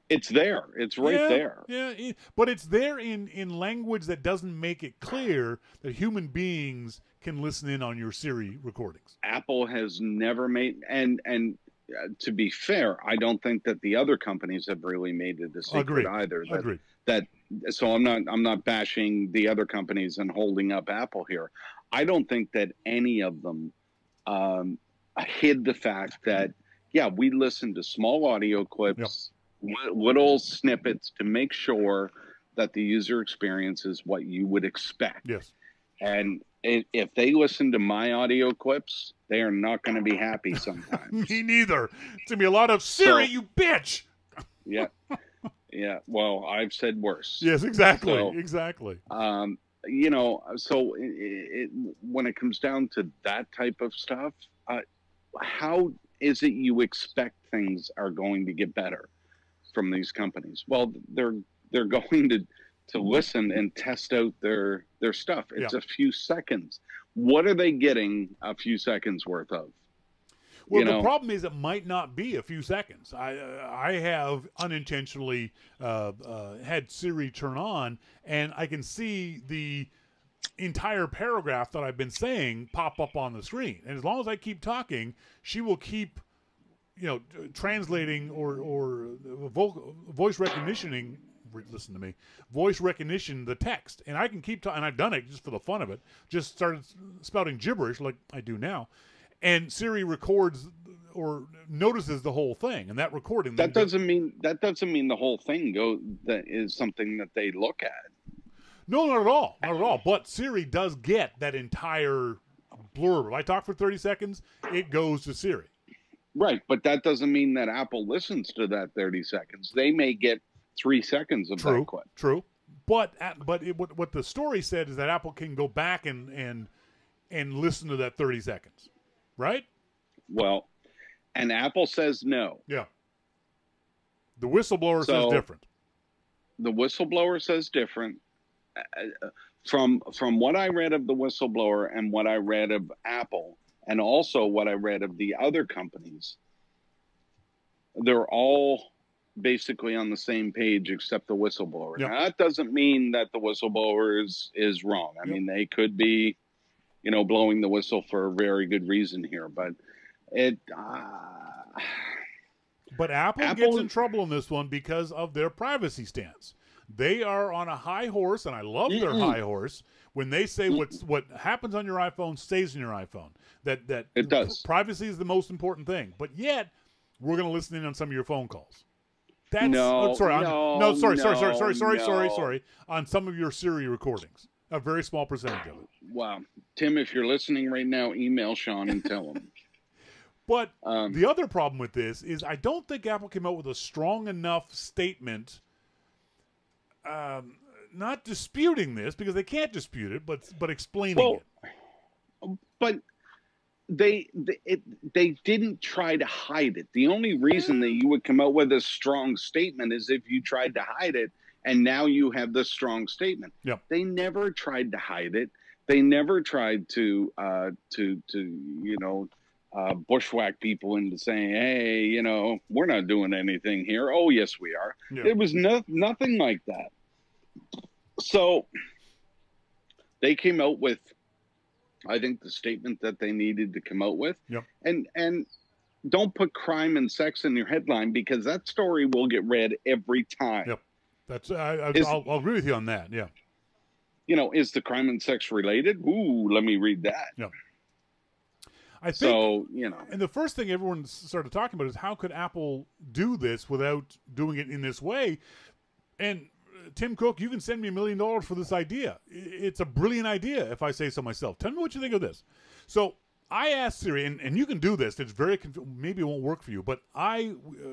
It's there. It's right there. Yeah, but it's there in language that doesn't make it clear that human beings can listen in on your Siri recordings. Apple has never made, and to be fair, I don't think that the other companies have really made it a secret either. Agreed. So I'm not bashing the other companies and holding up Apple here. I don't think that any of them hid the fact that we listen to small audio clips, little snippets to make sure that the user experience is what you would expect. Yes. And if they listen to my audio clips, they are not going to be happy sometimes. Me neither. It's going to be a lot of Siri, you bitch. Yeah. Yeah. Well, I've said worse. Yes, exactly. Exactly. So when it comes down to that type of stuff, how is it you expect things are going to get better from these companies? Well, they're going to listen and test out their stuff. It's a few seconds. What are they getting a few seconds worth of? Well, the problem is it might not be a few seconds. I have unintentionally had Siri turn on, and I can see the entire paragraph that I've been saying pop up on the screen. And as long as I keep talking, she will keep, translating or voice recognition. Listen to me. Voice recognition, the text, and I can keep talking. And I've done it just for the fun of it. Just started spouting gibberish like I do now. And Siri records or notices the whole thing, and that recording. That doesn't mean the whole thing that is something that they look at. No, not at all, not at all. But Siri does get that entire blurb. If I talk for 30 seconds, it goes to Siri. Right, but that doesn't mean that Apple listens to that 30 seconds. They may get 3 seconds of that clip. True, but what the story said is that Apple can go back and listen to that 30 seconds. Right? Well, and Apple says no. Yeah. The whistleblower says different. The whistleblower says different. From what I read of the whistleblower and what I read of Apple, and also what I read of the other companies, they're all basically on the same page except the whistleblower. Yep. Now, that doesn't mean that the whistleblower is wrong. I mean, they could be blowing the whistle for a very good reason here, but But Apple gets in trouble in this one because of their privacy stance. They are on a high horse, and I love their high horse when they say what happens on your iPhone stays in your iPhone. That it does. Privacy is the most important thing, but yet we're going to listen in on some of your phone calls. Sorry. On some of your Siri recordings. A very small percentage of it. Wow. Tim, if you're listening right now, email Shawn and tell him. But the other problem with this is I don't think Apple came out with a strong enough statement, not disputing this, because they can't dispute it, but explaining it. But they didn't try to hide it. The only reason that you would come out with a strong statement is if you tried to hide it. And now you have this strong statement. Yep. They never tried to hide it. They never tried to bushwhack people into saying, hey, we're not doing anything here. Oh, yes, we are. Yep. It was nothing like that. So they came out with I think the statement that they needed to come out with, Yep. and don't put crime and sex in your headline, because that story will get read every time. Yep. That's I'll agree with you on that. Yeah. Is the crime and sex related? Ooh, let me read that. Yeah. I think So, and the first thing everyone started talking about is how could Apple do this without doing it in this way? And Tim Cook, you can send me $1 million for this idea. It's a brilliant idea, if I say so myself. Tell me what you think of this. So I asked Siri, and you can do this. It's very maybe it won't work for you, but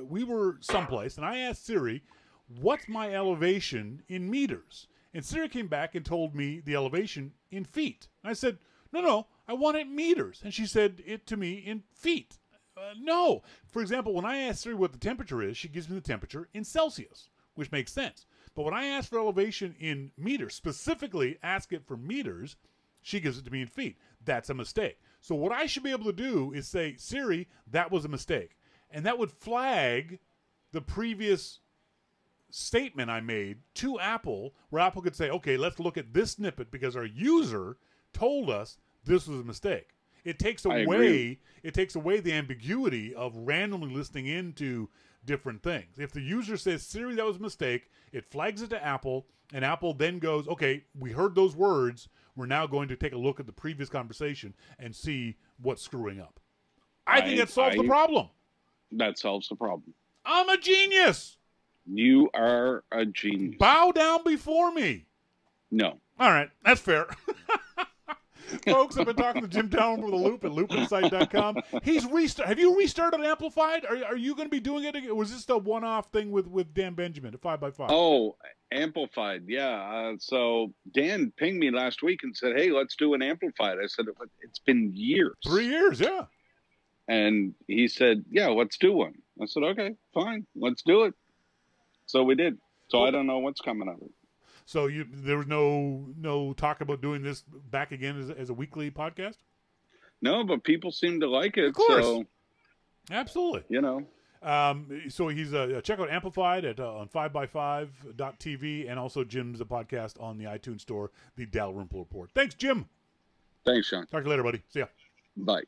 we were someplace, and I asked Siri, "What's my elevation in meters?" And Siri came back and told me the elevation in feet. And I said, "No, I want it in meters." And she said it to me in feet. No. For example, when I ask Siri what the temperature is, she gives me the temperature in Celsius, which makes sense. But when I ask for elevation in meters, specifically ask it for meters, she gives it to me in feet. That's a mistake. So what I should be able to do is say, Siri, that was a mistake. And that would flag the previous statement I made to Apple, where Apple could say, okay, let's look at this snippet because our user told us this was a mistake. It takes away the ambiguity of randomly listening into different things. If the user says, Siri, that was a mistake, it flags it to Apple, and Apple then goes, okay, we heard those words. We're now going to take a look at the previous conversation and see what's screwing up. I think that solves the problem. That solves the problem. I'm a genius. You are a genius. Bow down before me. No. All right. That's fair. Folks, I've been talking to Jim Dalrymple with a Loop at loopinsight.com. Have you restarted Amplified? Are you going to be doing it again? Or was this a one-off thing with Dan Benjamin at 5x5? Oh, Amplified, yeah. So Dan pinged me last week and said, hey, let's do an Amplified. I said, it's been years. 3 years, yeah. And he said, yeah, let's do one. I said, okay, fine, let's do it. So we did. So I don't know what's coming of it. So there was no talk about doing this back again as a weekly podcast? No, but people seem to like it. Of course. So, absolutely. So he's check out Amplified on 5x5.tv and also Jim's podcast on the iTunes store, the Dalrymple Report. Thanks, Jim. Thanks, Shawn. Talk to you later, buddy. See ya. Bye.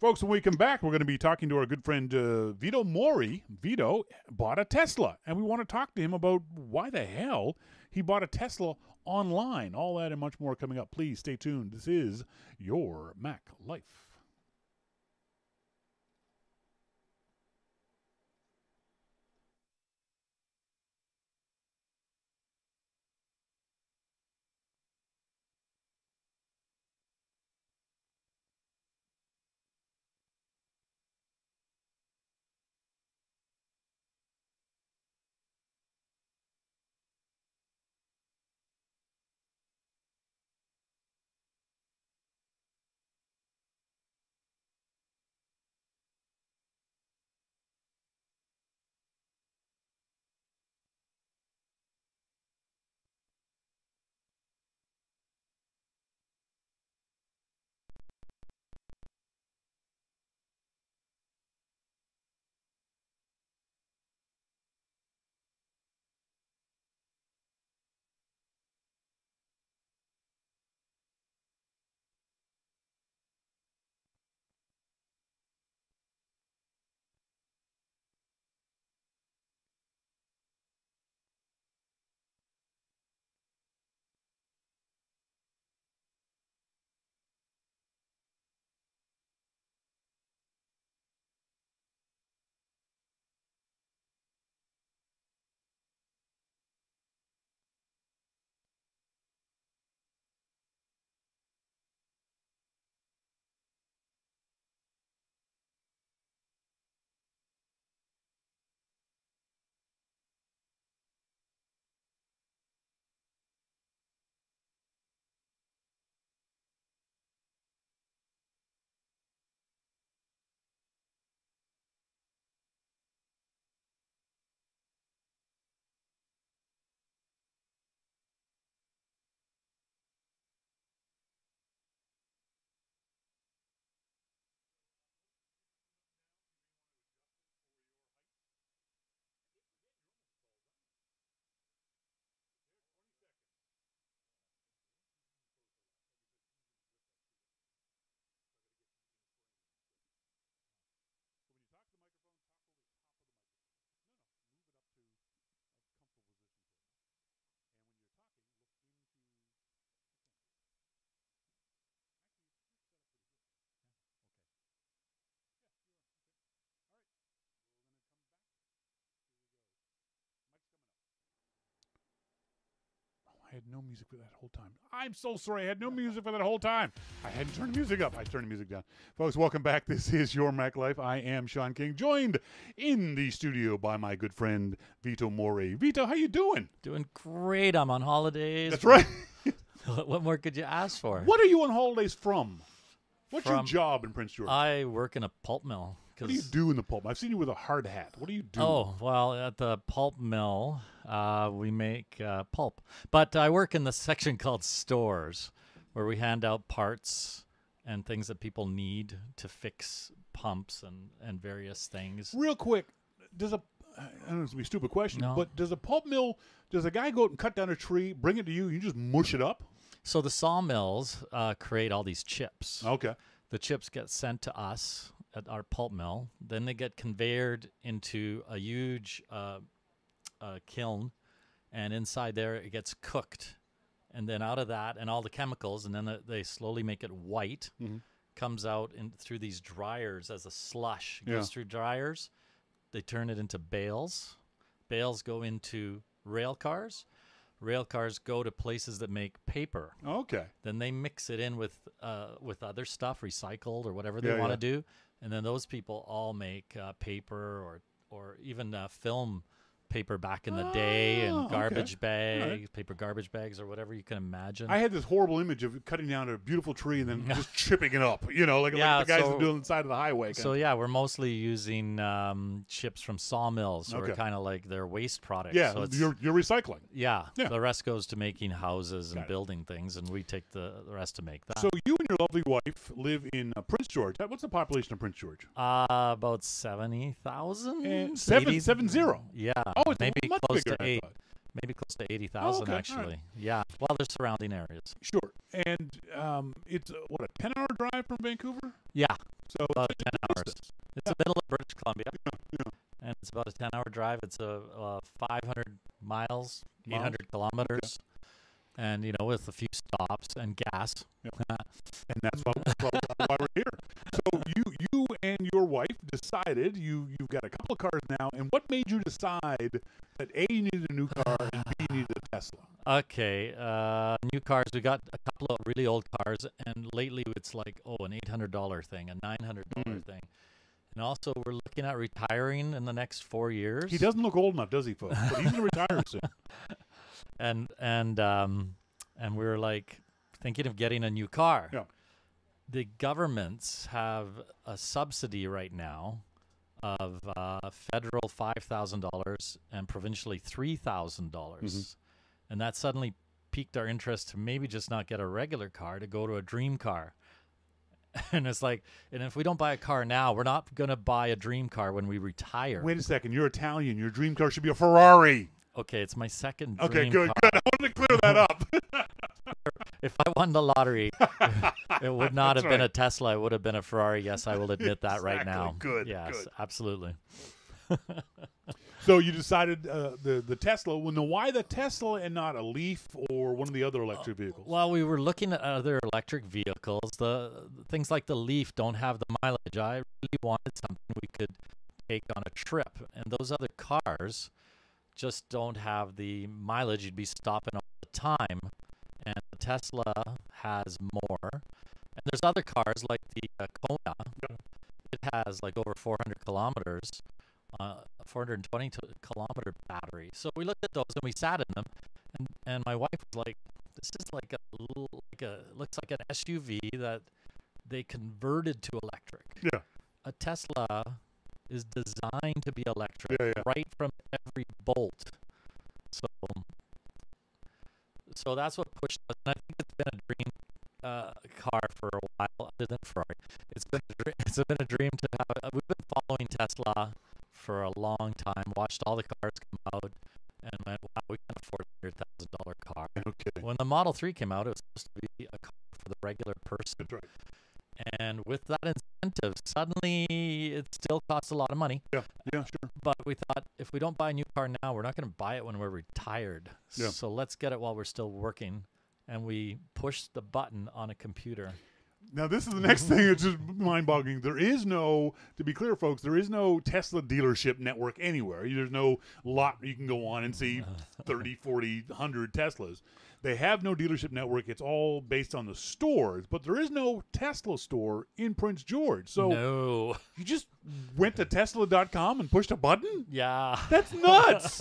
Folks, when we come back, we're going to be talking to our good friend Vito Mori. Vito bought a Tesla, and we want to talk to him about why the hell he bought a Tesla online. All that and much more coming up. Please stay tuned. This is Your Mac Life. I had no music for that whole time. I'm so sorry. I had no music for that whole time. I hadn't turned the music up. I turned the music down. Folks, welcome back. This is Your Mac Life. I am Shawn King, joined in the studio by my good friend Vito Mori. Vito, how you doing? Doing great. I'm on holidays. That's right. What more could you ask for? What are you on holidays from? What's your job in Prince George? I work in a pulp mill. What do you do in the pulp? I've seen you with a hard hat. What do you do? Oh, well, at the pulp mill, we make pulp. But I work in the section called stores, where we hand out parts and things that people need to fix pumps and various things. Real quick, I don't know if it's going to be a stupid question, No. but does a guy go out and cut down a tree, bring it to you, and you just mush it up? So the sawmills create all these chips. Okay. The chips get sent to us at our pulp mill. Then they get conveyed into a huge kiln, and inside there it gets cooked. And then out of that and all the chemicals, and then they slowly make it white, comes out through these dryers as a slush. It goes through dryers. They turn it into bales. Bales go into rail cars. Rail cars go to places that make paper. Okay. Then they mix it in with other stuff, recycled or whatever they want to do, and then those people all make paper or even film paper back in the day, and garbage bags, paper garbage bags, or whatever you can imagine. I had this horrible image of cutting down a beautiful tree and then just chipping it up, like the guys that do on the side of the highway. So we're mostly using chips from sawmills, or kind of like their waste products. Yeah, so you're recycling. Yeah, the rest goes to making houses and building things, and we take the rest to make that. So you and your lovely wife live in Prince George. What's the population of Prince George? About 70,000. 70. Yeah. Oh, it's maybe much close bigger to than I 8. thought. Maybe close to 80,000 actually. Right. Yeah. Well, there's surrounding areas. Sure. And it's a 10-hour drive from Vancouver? Yeah. So about 10 hours. Distance. It's the middle of British Columbia. Yeah. And it's about a 10-hour drive. It's a 500 miles, 800 kilometers. Okay. And, with a few stops and gas. Yep. And that's why we're here. So you and your wife decided you've got a couple of cars now, and what made you decide that A, you needed a new car, and B, you needed a Tesla? Okay, new cars. We got a couple of really old cars, and lately it's like, an $800 thing, a $900 thing. And also, we're looking at retiring in the next 4 years. He doesn't look old enough, does he, folks? But he's going to retire soon. And we're like thinking of getting a new car. Yeah. The governments have a subsidy right now of federal $5,000 and provincially $3,000, and that suddenly piqued our interest to maybe just not get a regular car, to go to a dream car. And it's like, and if we don't buy a car now, we're not going to buy a dream car when we retire. Wait a second. You're Italian. Your dream car should be a Ferrari. Okay, it's my second Okay, dream good. car. I wanted to clear that up. If I won the lottery, it would not have been right. a Tesla. It would have been a Ferrari. Yes, I will admit that right Exactly. now. Good, Yes, good. absolutely. So you decided the Tesla. Well, now why the Tesla and not a Leaf or one of the other electric vehicles? Well, we were looking at other electric vehicles. The things like the Leaf don't have the mileage. I really wanted something we could take on a trip, and those other cars just don't have the mileage. You'd be stopping all the time, and the Tesla has more. And there's other cars like the Kona. It has like over 400 kilometers. 420 kilometer battery. So we looked at those and we sat in them, and my wife was like, "This is like looks like an SUV that they converted to electric." Yeah. A Tesla is designed to be electric, Yeah. right from every bolt. So that's what pushed us. And I think it's been a dream car for a while, other than Ferrari. It's been a dream to have. We've been following Tesla for a long time. Watched all the cars come out, and went, "Wow, we can afford a $100,000 car." Okay. When the Model 3 came out, it was supposed to be a car for the regular person. That's right. And with that incentive, suddenly it still costs a lot of money. Yeah, sure. But we thought, if we don't buy a new car now, we're not going to buy it when we're retired. Yeah. So let's get it while we're still working. And we pushed the button on a computer. Now, this is the next thing that's just mind-boggling. There is no, to be clear, folks, there is no Tesla dealership network anywhere. There's no lot you can go on and see 30, 40, 100 Teslas. They have no dealership network. It's all based on the stores, but there is no Tesla store in Prince George. So No. you just went to Tesla.com and pushed a button? Yeah. That's nuts.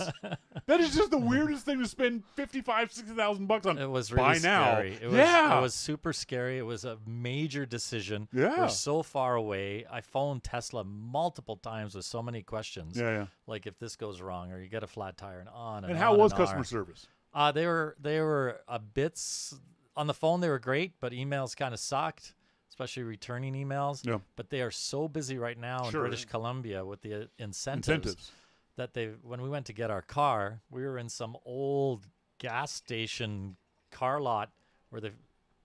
That is just the weirdest thing to spend $55,000-$60,000 on. It was by really now. scary. It was super scary. It was a major decision. Yeah. We're so far away. I phoned Tesla multiple times with so many questions. Yeah. Like if this goes wrong or you get a flat tire and on And on how was and customer on. service? They were a bit on the phone. They were great, but emails kind of sucked, especially returning emails. Yeah. But they are so busy right now in British Columbia with the incentives. That when we went to get our car, we were in some old gas station car lot where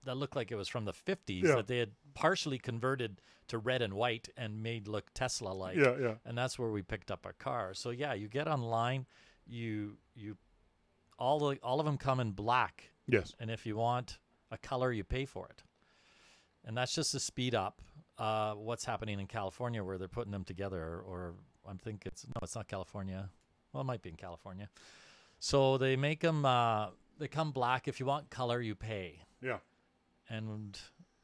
that looked like it was from the 50s that they had partially converted to red and white and made look Tesla-like. Yeah. And that's where we picked up our car. So yeah, you get online, you all of them come in black. Yes. And if you want a color, you pay for it. And that's just to speed up what's happening in California where they're putting them together. Or I think it's not California. Well, it might be in California. So they make them, they come black. If you want color, you pay. Yeah. And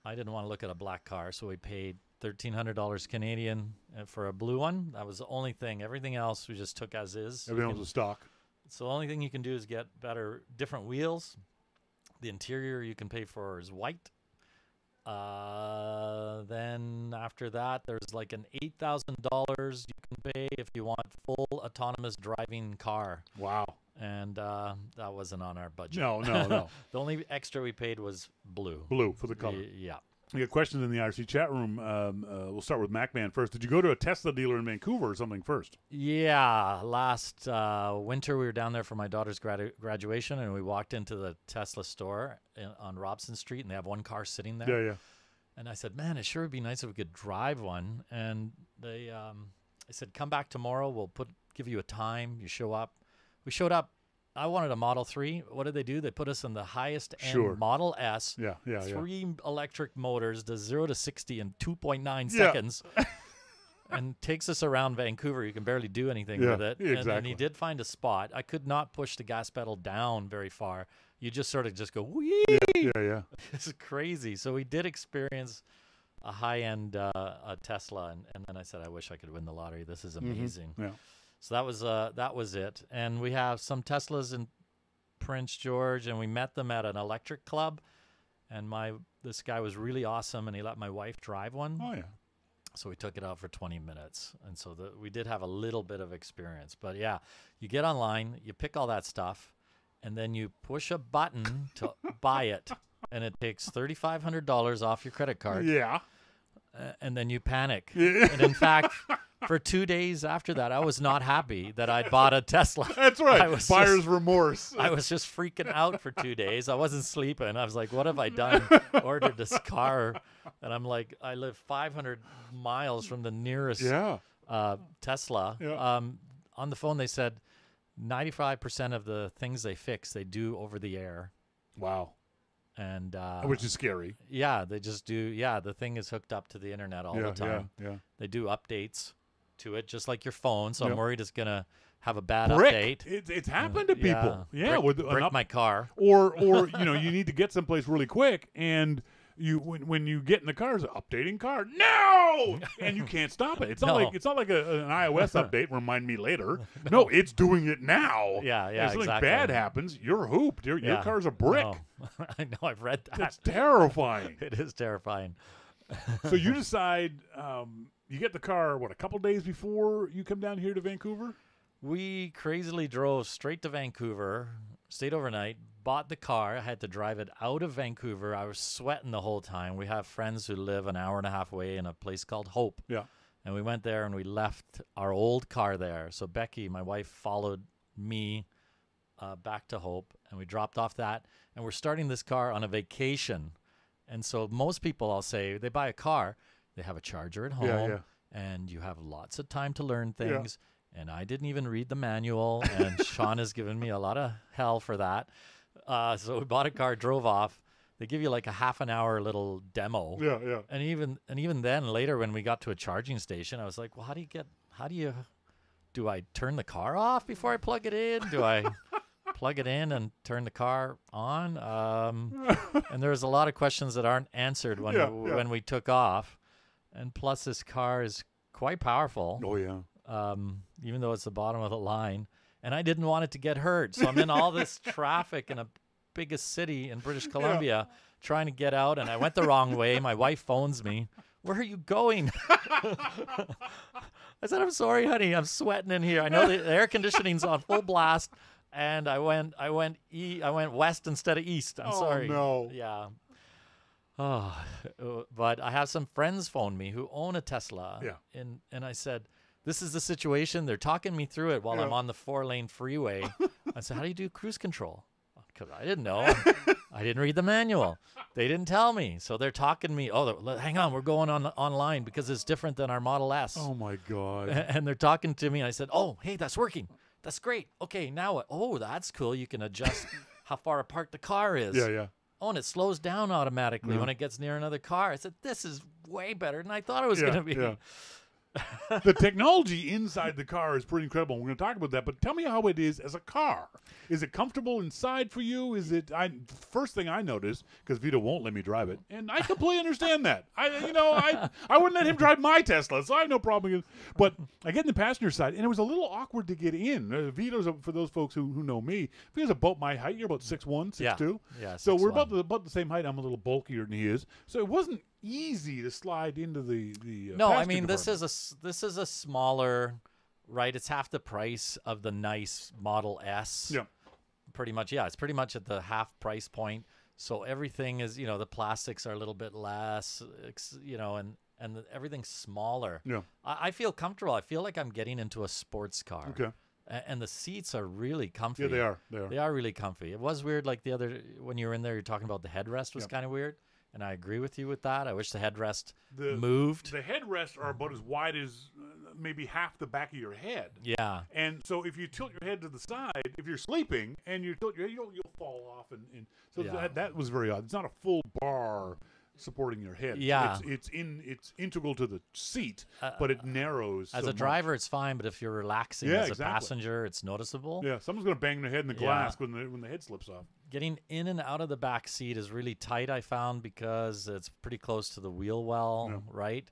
I didn't want to look at a black car, so we paid $1,300 Canadian for a blue one. That was the only thing. Everything else we just took as is. Everything was a stock. So the only thing you can do is get different wheels. The interior you can pay for is white. Then after that, there's like an $8,000 you can pay if you want full autonomous driving car. Wow. And that wasn't on our budget. No. The only extra we paid was blue. Blue for the color. Yeah. We got questions in the IRC chat room. We'll start with MacMan first. Did you go to a Tesla dealer in Vancouver or something first? Yeah. Last winter, we were down there for my daughter's graduation, and we walked into the Tesla store on Robson Street, and they have one car sitting there. Yeah. And I said, man, it sure would be nice if we could drive one. And they said, come back tomorrow. We'll give you a time. You show up. We showed up. I wanted a Model 3. What did they do? They put us in the highest end Model S. Yeah. 3 electric motors, does 0 to 60 in 2.9 seconds. And takes us around Vancouver. You can barely do anything with it. Exactly. And he did find a spot. I could not push the gas pedal down very far. You just sort of just go, whee! Yeah. It's crazy. So we did experience a high-end Tesla. And then I said, I wish I could win the lottery. This is amazing. Mm-hmm. Yeah. So that was it. And we have some Teslas in Prince George, and we met them at an electric club. And this guy was really awesome, and he let my wife drive one. Oh, yeah. So we took it out for 20 minutes. And so we did have a little bit of experience. But, yeah, you get online, you pick all that stuff, and then you push a button to buy it. And it takes $3,500 off your credit card. Yeah. And then you panic. Yeah. And, in fact, for 2 days after that, I was not happy that I'd bought a Tesla. That's right. Buyer's remorse. I was just freaking out for 2 days. I wasn't sleeping. I was like, what have I done? Ordered this car. And I'm like, I live 500 miles from the nearest Tesla. Yeah. On the phone, they said 95% of the things they fix, they do over the air. Wow. And which is scary. Yeah, they just do. Yeah, the thing is hooked up to the internet all the time. Yeah. They do updates to it, just like your phone. So I'm worried it's gonna have a bad brick. update. It's happened to people. Yeah, brick my car. Or you need to get someplace really quick, and when you get in the car, it's updating car. No, and you can't stop it. It's not like an iOS update. Remind me later. No, it's doing it now. Yeah, if something exactly. bad happens, you're hooped. Your car's a brick. No. I know. I've read that. That's terrifying. It is terrifying. So you decide you get the car a couple days before you come down here to Vancouver? We crazily drove straight to Vancouver, stayed overnight, bought the car. I had to drive it out of Vancouver. I was sweating the whole time. We have friends who live an hour and a half away in a place called Hope. Yeah. And we went there and we left our old car there. So Becky, my wife, followed me back to Hope, and we dropped off that. And we're starting this car on a vacation. And so most people, I'll say, they buy a car, they have a charger at home, and you have lots of time to learn things. Yeah. And I didn't even read the manual, and Shawn has given me a lot of hell for that. So we bought a car, drove off. They give you like a half an hour little demo. Yeah. And even then, later when we got to a charging station, I was like, well, do I turn the car off before I plug it in? Do I plug it in and turn the car on. And there's a lot of questions that aren't answered when we took off. And plus, this car is quite powerful. Oh, yeah. Even though it's the bottom of the line. And I didn't want it to get hurt. So I'm in all this traffic in a biggest city in British Columbia trying to get out. And I went the wrong way. My wife phones me. Where are you going? I said, I'm sorry, honey. I'm sweating in here. I know the air conditioning's on full blast. And I went west instead of east. I'm sorry. Oh, no. Yeah. Oh, but I have some friends phone me who own a Tesla. Yeah. And I said, this is the situation. They're talking me through it while I'm on the 4-lane freeway. I said, how do you do cruise control? Because I didn't know. I didn't read the manual. They didn't tell me. So they're talking to me. Oh, hang on. We're going online because it's different than our Model S. Oh, my God. And they're talking to me. And I said, oh, hey, that's working. That's great. Okay, now what? Oh, that's cool. You can adjust how far apart the car is. Yeah. Oh, and it slows down automatically when it gets near another car. I said, this is way better than I thought it was going to be. Yeah. The technology inside the car is pretty incredible. We're going to talk about that, but tell me how it is as a car. Is it comfortable inside for you? Is it? First thing I noticed, because Vito won't let me drive it, and I completely understand that. I wouldn't let him drive my Tesla, so I have no problem. But I get in the passenger side, and it was a little awkward to get in. Vito's, for those folks who know me, Vito's about my height. You're about 6'1", 6'2". Yeah. So we're about the same height. I'm a little bulkier than he is, so it wasn't easy to slide into the no, I passenger mean compartment. this is a smaller, right? It's half the price of the nice Model S. Yeah. Pretty much, yeah. It's pretty much at the half price point. So everything is, the plastics are a little bit less, and everything's smaller. Yeah. I feel comfortable. I feel like I'm getting into a sports car. Okay. And the seats are really comfy. Yeah, they are. They are really comfy. It was weird, like when you were in there, you're talking about the headrest was kind of weird. And I agree with you with that. I wish the headrest moved. The headrests are about as wide as maybe half the back of your head. Yeah. And so if you tilt your head to the side, if you're sleeping and you tilt your head, you'll fall off. And so that was very odd. It's not a full bar supporting your head. Yeah. It's integral to the seat, but it narrows. As so a driver, it's fine, but if you're relaxing as a passenger, it's noticeable. Yeah, someone's going to bang their head in the glass when the head slips off. Getting in and out of the back seat is really tight, I found, because it's pretty close to the wheel well, right,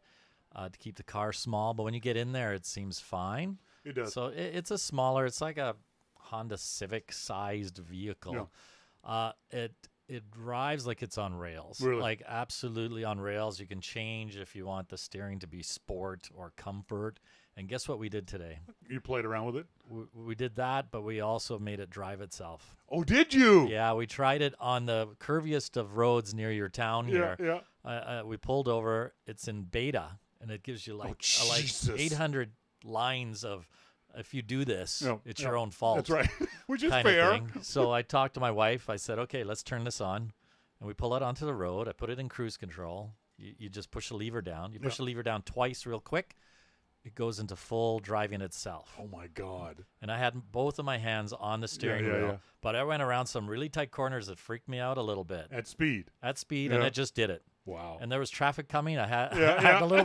to keep the car small. But when you get in there, it seems fine. It does. So it's it's like a Honda Civic-sized vehicle. Yeah. It drives like it's on rails. Really? Like absolutely on rails. You can change if you want the steering to be sport or comfort. And guess what we did today? You played around with it? We did that, but we also made it drive itself. Oh, did you? Yeah, we tried it on the curviest of roads near your town here. Yeah. We pulled over. It's in beta, and it gives you like 800 lines of, if you do this, it's your own fault. That's right, which is fair. So I talked to my wife. I said, okay, let's turn this on. And we pull it onto the road. I put it in cruise control. You just push the lever down. You push the lever down twice real quick. It goes into full driving itself. Oh, my God. And I had both of my hands on the steering wheel. But I went around some really tight corners that freaked me out a little bit. At speed, and it just did it. Wow. And there was traffic coming. I had a little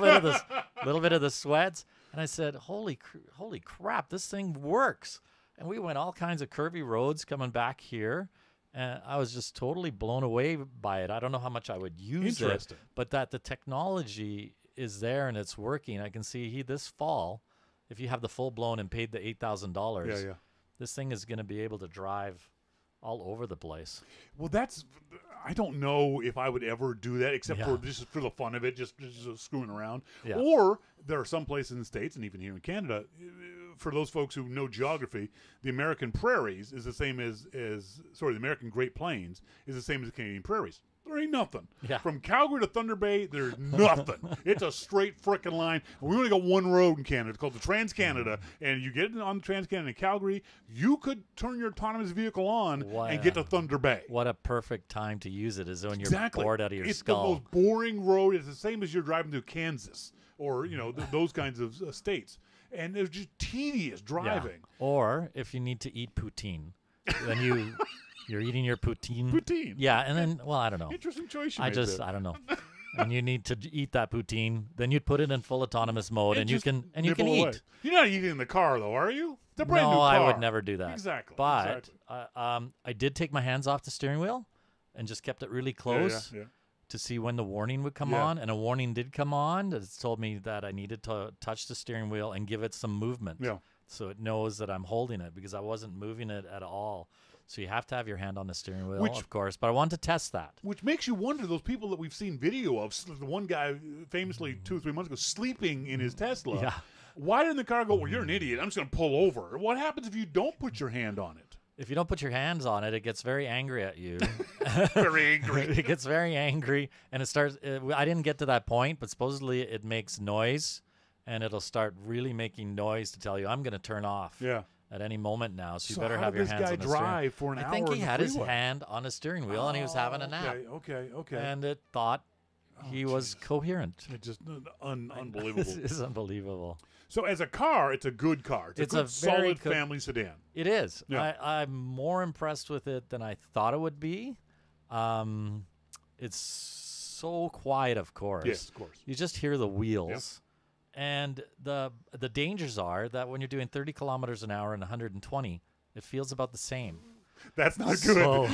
bit of the sweats. And I said, holy crap, this thing works. And we went all kinds of curvy roads coming back here. And I was just totally blown away by it. I don't know how much I would use it. But that the technology is there and it's working. I can see this fall, if you have the full blown and paid the $8,000, this thing is going to be able to drive all over the place. Well, I don't know if I would ever do that, except for just for the fun of it, just screwing around. Yeah. Or there are some places in the States, and even here in Canada, for those folks who know geography, the American prairies is the same the American Great Plains is the same as the Canadian prairies. There ain't nothing. Yeah. From Calgary to Thunder Bay, there's nothing. It's a straight frickin' line. We only got one road in Canada. It's called the Trans-Canada. And you get on the Trans-Canada in Calgary, you could turn your autonomous vehicle on and get to Thunder Bay. What a perfect time to use it is when you're bored out of your skull. It's the most boring road. It's the same as you're driving through Kansas or, those kinds of states. And it's just tedious driving. Yeah. Or if you need to eat poutine, then you're eating your poutine. Poutine. Yeah, and then, I don't know. Interesting choice. I don't know. When you need to eat that poutine, then you'd put it in full autonomous mode, and you can eat. You're not eating in the car, though, are you? It's a brand new No, car. I would never do that. Exactly. But I did take my hands off the steering wheel and just kept it really close to see when the warning would come on. And a warning did come on. It told me that I needed to touch the steering wheel and give it some movement. Yeah. So it knows that I'm holding it because I wasn't moving it at all. So you have to have your hand on the steering wheel, of course. But I wanted to test that. Which makes you wonder, those people that we've seen video of, the one guy famously 2 or 3 months ago sleeping in his Tesla. Yeah. Why didn't the car go, well, you're an idiot, I'm just going to pull over? What happens if you don't put your hand on it? If you don't put your hands on it, it gets very angry at you. Very angry. It gets very angry, and it starts. I didn't get to that point, but supposedly it makes noise, and it'll start really making noise to tell you, I'm going to turn off at any moment now, so you better have your hands on the steering. So how did this guy drive for an hour? I think he had his hand on the steering wheel, and he was having a nap. Okay. And it thought he was coherent. It's just unbelievable. It is unbelievable. So as a car, it's a good car. It's a good, solid family sedan. It is. Yeah. I'm more impressed with it than I thought it would be. It's so quiet, of course. Yes, of course. You just hear the wheels. And the dangers are that when you're doing 30 kilometers an hour and 120, it feels about the same. That's not good. So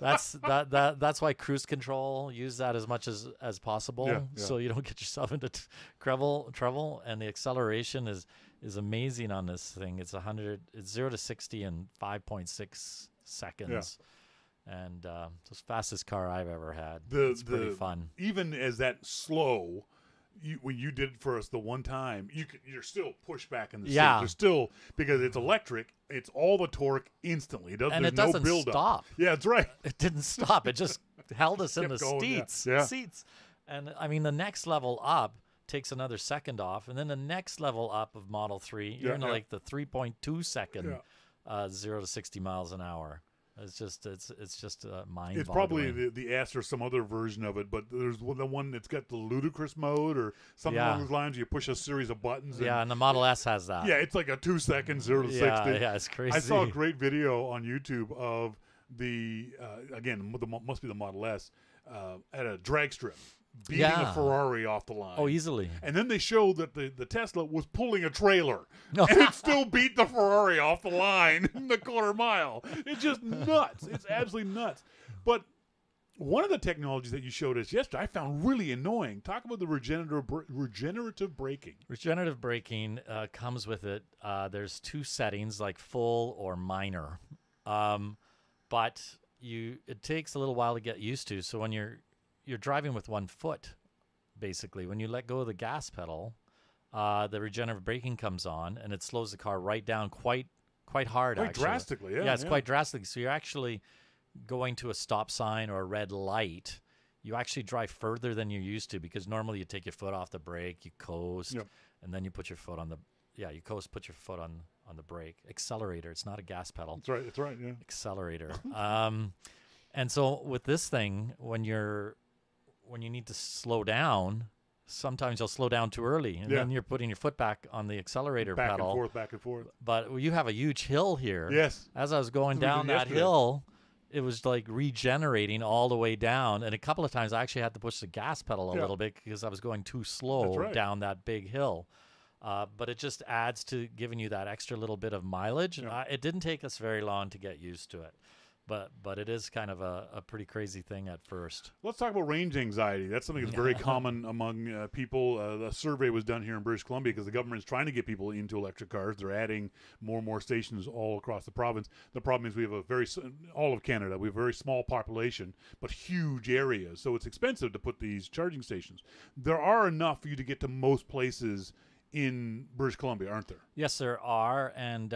that's why cruise control, use that as much as possible, so you don't get yourself into trouble. And the acceleration is amazing on this thing. It's 0 to 60 in 5.6 seconds. And it's the fastest car I've ever had. It's pretty fun. Even as that slow, when you did it for us the one time, you're still pushed back in the seat. You're still, because it's electric, it's all the torque instantly. It doesn't stop. Yeah, that's right. It didn't stop. It just held us in the seats. And I mean, the next level up takes another second off, and then the next level up of Model 3, you're in like the 3.2 second 0 to 60 miles an hour. It's just mind-boggling. It's probably the S or some other version of it, but there's the one that's got the ludicrous mode or something along those lines. You push a series of buttons. And the Model S has that. Yeah, it's like a 2 second 0 to 60. Yeah, it's crazy. I saw a great video on YouTube of the must be the Model S at a drag strip, beating a Ferrari off the line. Oh, easily. And then they showed that the Tesla was pulling a trailer, and it still beat the Ferrari off the line in the quarter mile. It's just nuts. It's absolutely nuts. But one of the technologies that you showed us yesterday I found really annoying. Talk about the regenerative braking. Regenerative braking comes with it. There's 2 settings, like full or minor. But it takes a little while to get used to. So when you're driving with 1 foot, basically. When you let go of the gas pedal, the regenerative braking comes on, and it slows the car right down quite hard, quite actually. Drastically, yeah. It's quite drastic. So you're actually going to a stop sign or a red light. You actually drive further than you used to, because normally you take your foot off the brake, you coast, and then you put your foot on the you coast, put your foot on the brake. Accelerator. It's not a gas pedal. That's right. Yeah. Accelerator. And so with this thing, when you need to slow down, sometimes you'll slow down too early, and then you're putting your foot back on the accelerator pedal. Back and forth. But you have a huge hill here. Yes. As I was going down that hill, it was like regenerating all the way down. And a couple of times I actually had to push the gas pedal a little bit because I was going too slow down that big hill. But it just adds to giving you that extra little bit of mileage. Yeah. It didn't take us very long to get used to it. But it is kind of a pretty crazy thing at first. Let's talk about range anxiety. That's something that's very common among people. A survey was done here in British Columbia because the government is trying to get people into electric cars. They're adding more and more stations all across the province. The problem is we have all of Canada, we have a very small population, but huge areas. So it's expensive to put these charging stations. There are enough for you to get to most places in British Columbia, aren't there? Yes, there are. And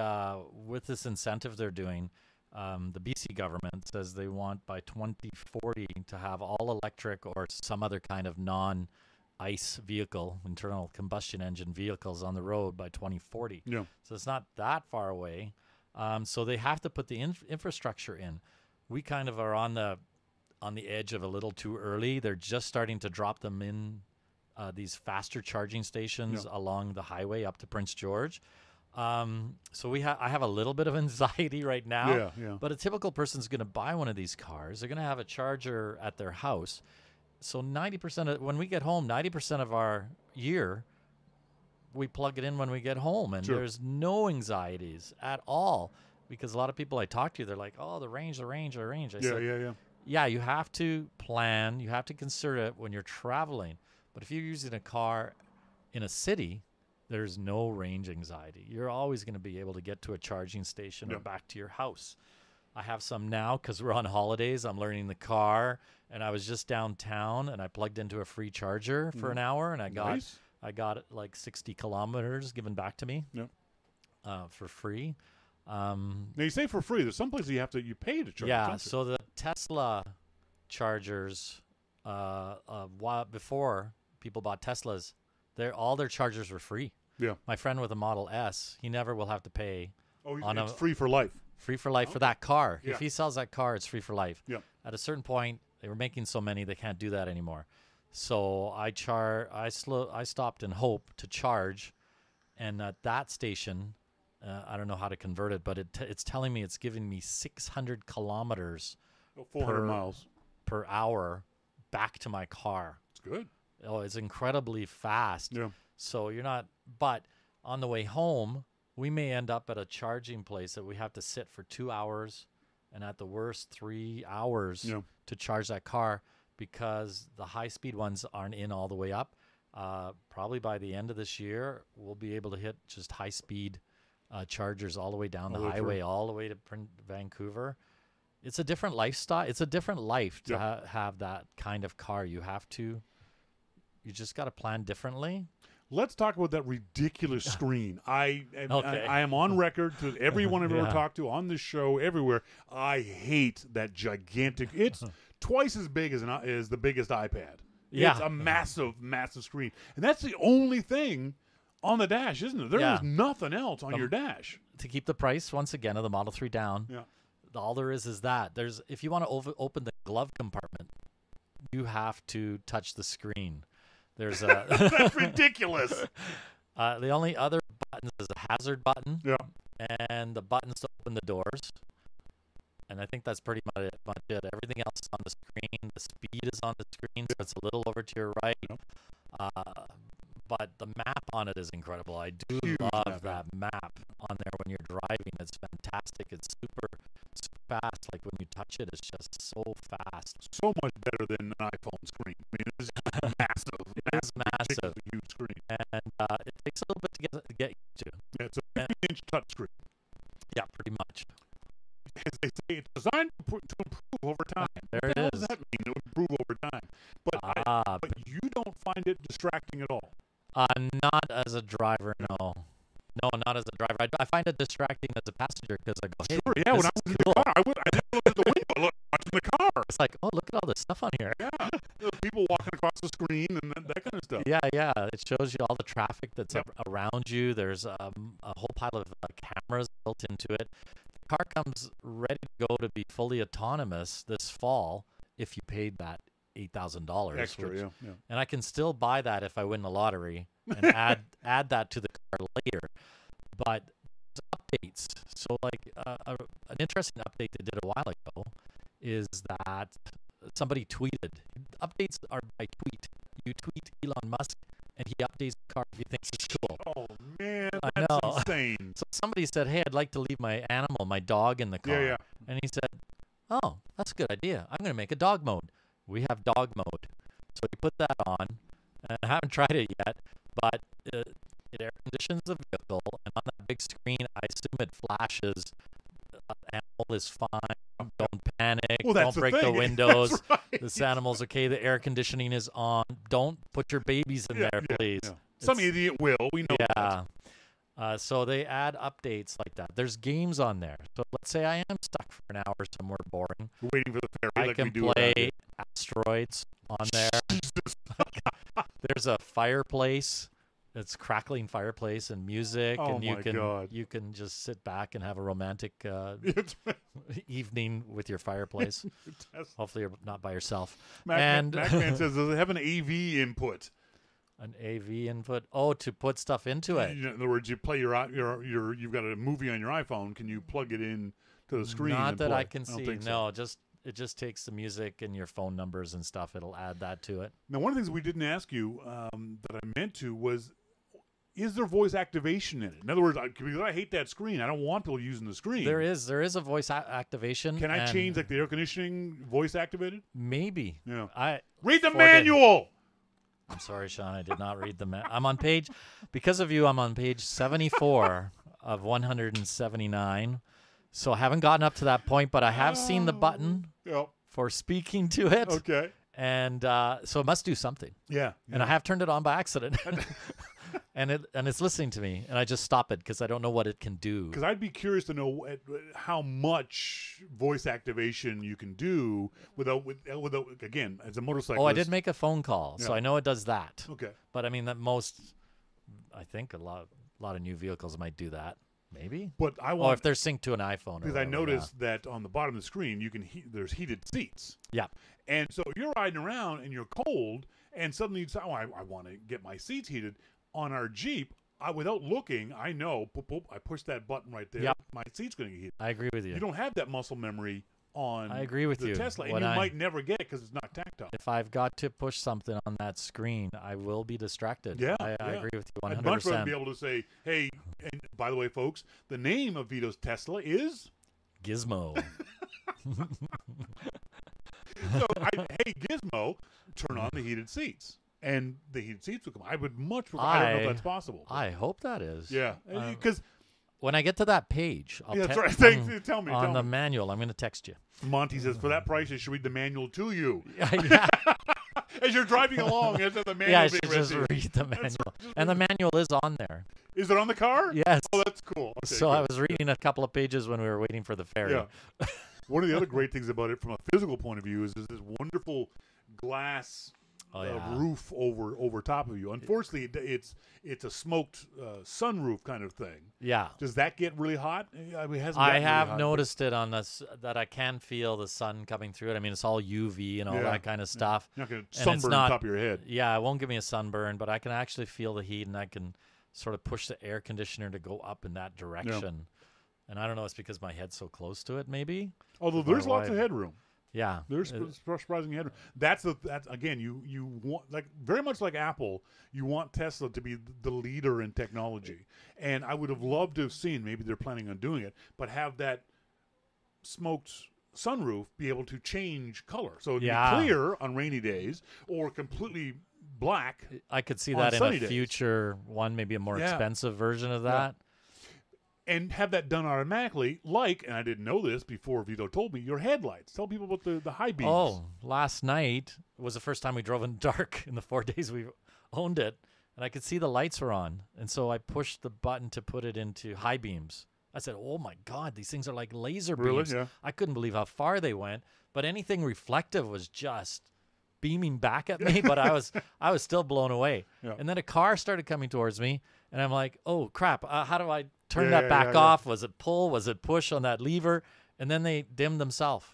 with this incentive they're doing, the BC government says they want by 2040 to have all electric or some other kind of non-ICE vehicle, internal combustion engine vehicles on the road by 2040. Yeah. So it's not that far away. So they have to put the infrastructure in. We kind of are on the edge of a little too early. They're just starting to drop them in these faster charging stations along the highway up to Prince George. So I have a little bit of anxiety right now, but a typical person's going to buy one of these cars. They're going to have a charger at their house. So 90% when we get home, 90% of our year, we plug it in when we get home, and Sure. there's no anxieties at all. Because a lot of people I talk to, they're like, "Oh, the range." I said, yeah, you have to plan. You have to consider it when you're traveling. But if you're using a car in a city, there's no range anxiety. You're always going to be able to get to a charging station or back to your house. I have some now because we're on holidays. I'm learning the car, and I was just downtown, and I plugged into a free charger for an hour, and I got like 60 kilometers given back to me for free. Now you say for free. There's some places you pay to charge. Yeah, so the Tesla chargers, while before people bought Teslas, all their chargers were free. Yeah. My friend with a Model S, he never will have to pay. Oh, it's free for life. Free for life for that car. Yeah. If he sells that car, it's free for life. Yeah. At a certain point, they were making so many they can't do that anymore. So I stopped in Hope to charge, and at that station, I don't know how to convert it, but it's telling me it's giving me 600 kilometers 400 miles per hour back to my car. It's good. Oh, it's incredibly fast. Yeah. So you're not, but on the way home, we may end up at a charging place that we have to sit for 2 hours and at the worst 3 hours to charge that car because the high-speed ones aren't in all the way up. Probably by the end of this year, we'll be able to hit just high-speed chargers all the way down the highway, all the way to Vancouver. It's a different lifestyle. It's a different life to have that kind of car. You just got to plan differently. Let's talk about that ridiculous screen. I am on record to everyone I've ever talked to on this show, everywhere. I hate that gigantic. It's twice as big as the biggest iPad. Yeah. It's a massive, massive screen. And that's the only thing on the dash, isn't it? There is nothing else on your dash. To keep the price, once again, of the Model 3 down, all there is that. If you want to open the glove compartment, you have to touch the screen. There's a That's ridiculous. The only other button is a hazard button, and the buttons to open the doors. And I think that's pretty much it. Everything else is on the screen. The speed is on the screen, so it's a little over to your right. But the map on it is incredible. I do love that map on there when you're driving. It's fantastic. It's super fast. Like when you touch it, it's just so fast. So much better than an iPhone screen. I mean, it's massive. It's massive. Huge screen. And it takes a little bit to get used to. Yeah, it's a 15-inch touch screen. Yeah, pretty much. As they say, it's designed to improve over time. There what it the hell is. does that mean? To improve over time. But you don't find it distracting at all. Not as a driver, no. No, not as a driver. I find it distracting as a passenger because I go, hey, sure, yeah. When I was in the car, I didn't look at the window. Watching the car. It's like, oh, look at all this stuff on here. Yeah, people walking across the screen and that kind of stuff. Yeah. It shows you all the traffic that's around you. There's a whole pile of cameras built into it. The car comes ready to go to be fully autonomous this fall if you paid that $8,000 extra. And I can still buy that if I win the lottery and add that to the car later. But updates. So like an interesting update they did a while ago is that somebody tweeted. Updates are by tweet. You tweet Elon Musk and he updates the car if he thinks it's cool. Oh man, that's insane. So somebody said, hey, I'd like to leave my animal, my dog in the car. Yeah. And he said, oh, that's a good idea. I'm going to make a dog mode. We have dog mode. So we put that on. And I haven't tried it yet, but it air conditions the vehicle. And on that big screen, I assume it flashes. Animal is fine. Don't panic. Don't break the windows. This animal's okay. The air conditioning is on. Don't put your babies in there, please. Yeah. Some idiot will. We know that. So they add updates like that. There's games on there. So let's say I am stuck for an hour somewhere boring. Waiting for the ferry. I can play Asteroids on there. There's a fireplace. It's crackling fireplace and music, and you can just sit back and have a romantic evening with your fireplace. Hopefully, you're not by yourself. Macman says, does it have an AV input? An AV input? Oh, to put stuff into it. In other words, you play you've got a movie on your iPhone. Can you plug it in to the screen? Not that I can see. No, it just takes the music and your phone numbers and stuff. It'll add that to it. Now, one of the things we didn't ask you that I meant to was, is there voice activation in it? In other words, because I hate that screen. I don't want people using the screen. There is a voice activation. Can I change like the air conditioning voice activated? Maybe. Yeah. Read the manual. I'm sorry, Shawn. I did not read the I'm on page, because of you, I'm on page 74 of 179. So I haven't gotten up to that point, but I have seen the button for speaking to it. Okay. And so it must do something. Yeah. And I have turned it on by accident. and it's listening to me, and I just stop it because I don't know what it can do. Because I'd be curious to know how much voice activation you can do without again, as a motorcyclist. Oh, I did make a phone call, so I know it does that. Okay. But I mean, I think a lot of new vehicles might do that. Maybe. But if they're synced to an iPhone. Because I noticed that on the bottom of the screen, there's heated seats. Yeah. And so you're riding around and you're cold, and suddenly you say, I want to get my seats heated. On our Jeep, without looking, I know, I push that button right there. Yep. My seat's going to get heated. I agree with you. You don't have that muscle memory on I agree with the you. Tesla, and you might never get it because it's not tactile. If I've got to push something on that screen, I will be distracted. Yeah, I agree with you 100%. I'd much rather be able to say, hey, and by the way, folks, the name of Vito's Tesla is? Gizmo. So, hey, Gizmo, turn on the heated seats. And the heated seats will come. I would much prefer. I don't know if that's possible. I hope that is. Yeah, because when I get to that page, I'll that's right. Tell me on the manual. I'm going to text you. Monty says, for that price, I should read the manual to you. Yeah. As you're driving along, as the manual. Yeah, I should just read the manual. And the manual is on there. Is it on the car? Yes. Oh, that's cool. Okay, so I was reading a couple of pages when we were waiting for the ferry. Yeah. One of the other great things about it, from a physical point of view, is this wonderful glass. Roof over top of you. Unfortunately, it's a smoked sunroof kind of thing. Yeah. Does that get really hot? I have noticed it on this, that I can feel the sun coming through it. I mean, it's all UV and all that kind of stuff. You're not going to sunburn on top of your head. Yeah, it won't give me a sunburn, but I can actually feel the heat, and I can sort of push the air conditioner to go up in that direction. Yeah. And I don't know, it's because my head's so close to it, maybe. Although there's lots of headroom. Yeah, there's surprising headroom. That's again, you want, like, very much like Apple, you want Tesla to be the leader in technology. And I would have loved to have seen, maybe they're planning on doing it, but have that smoked sunroof be able to change color, so it'd be clear on rainy days or completely black. I could see that in a future one, maybe a more expensive version of that. Yeah. And have that done automatically, and I didn't know this before Vito told me, your headlights. Tell people about the high beams. Oh, last night was the first time we drove in dark in the 4 days we owned it, and I could see the lights were on. And so I pushed the button to put it into high beams. I said, oh, my God, these things are like laser beams. Yeah. I couldn't believe how far they went, but anything reflective was just beaming back at me, but I was still blown away. Yeah. And then a car started coming towards me, and I'm like, oh, crap, how do I turn that back off? Was it pull? Was it push on that lever? And then they dimmed themselves.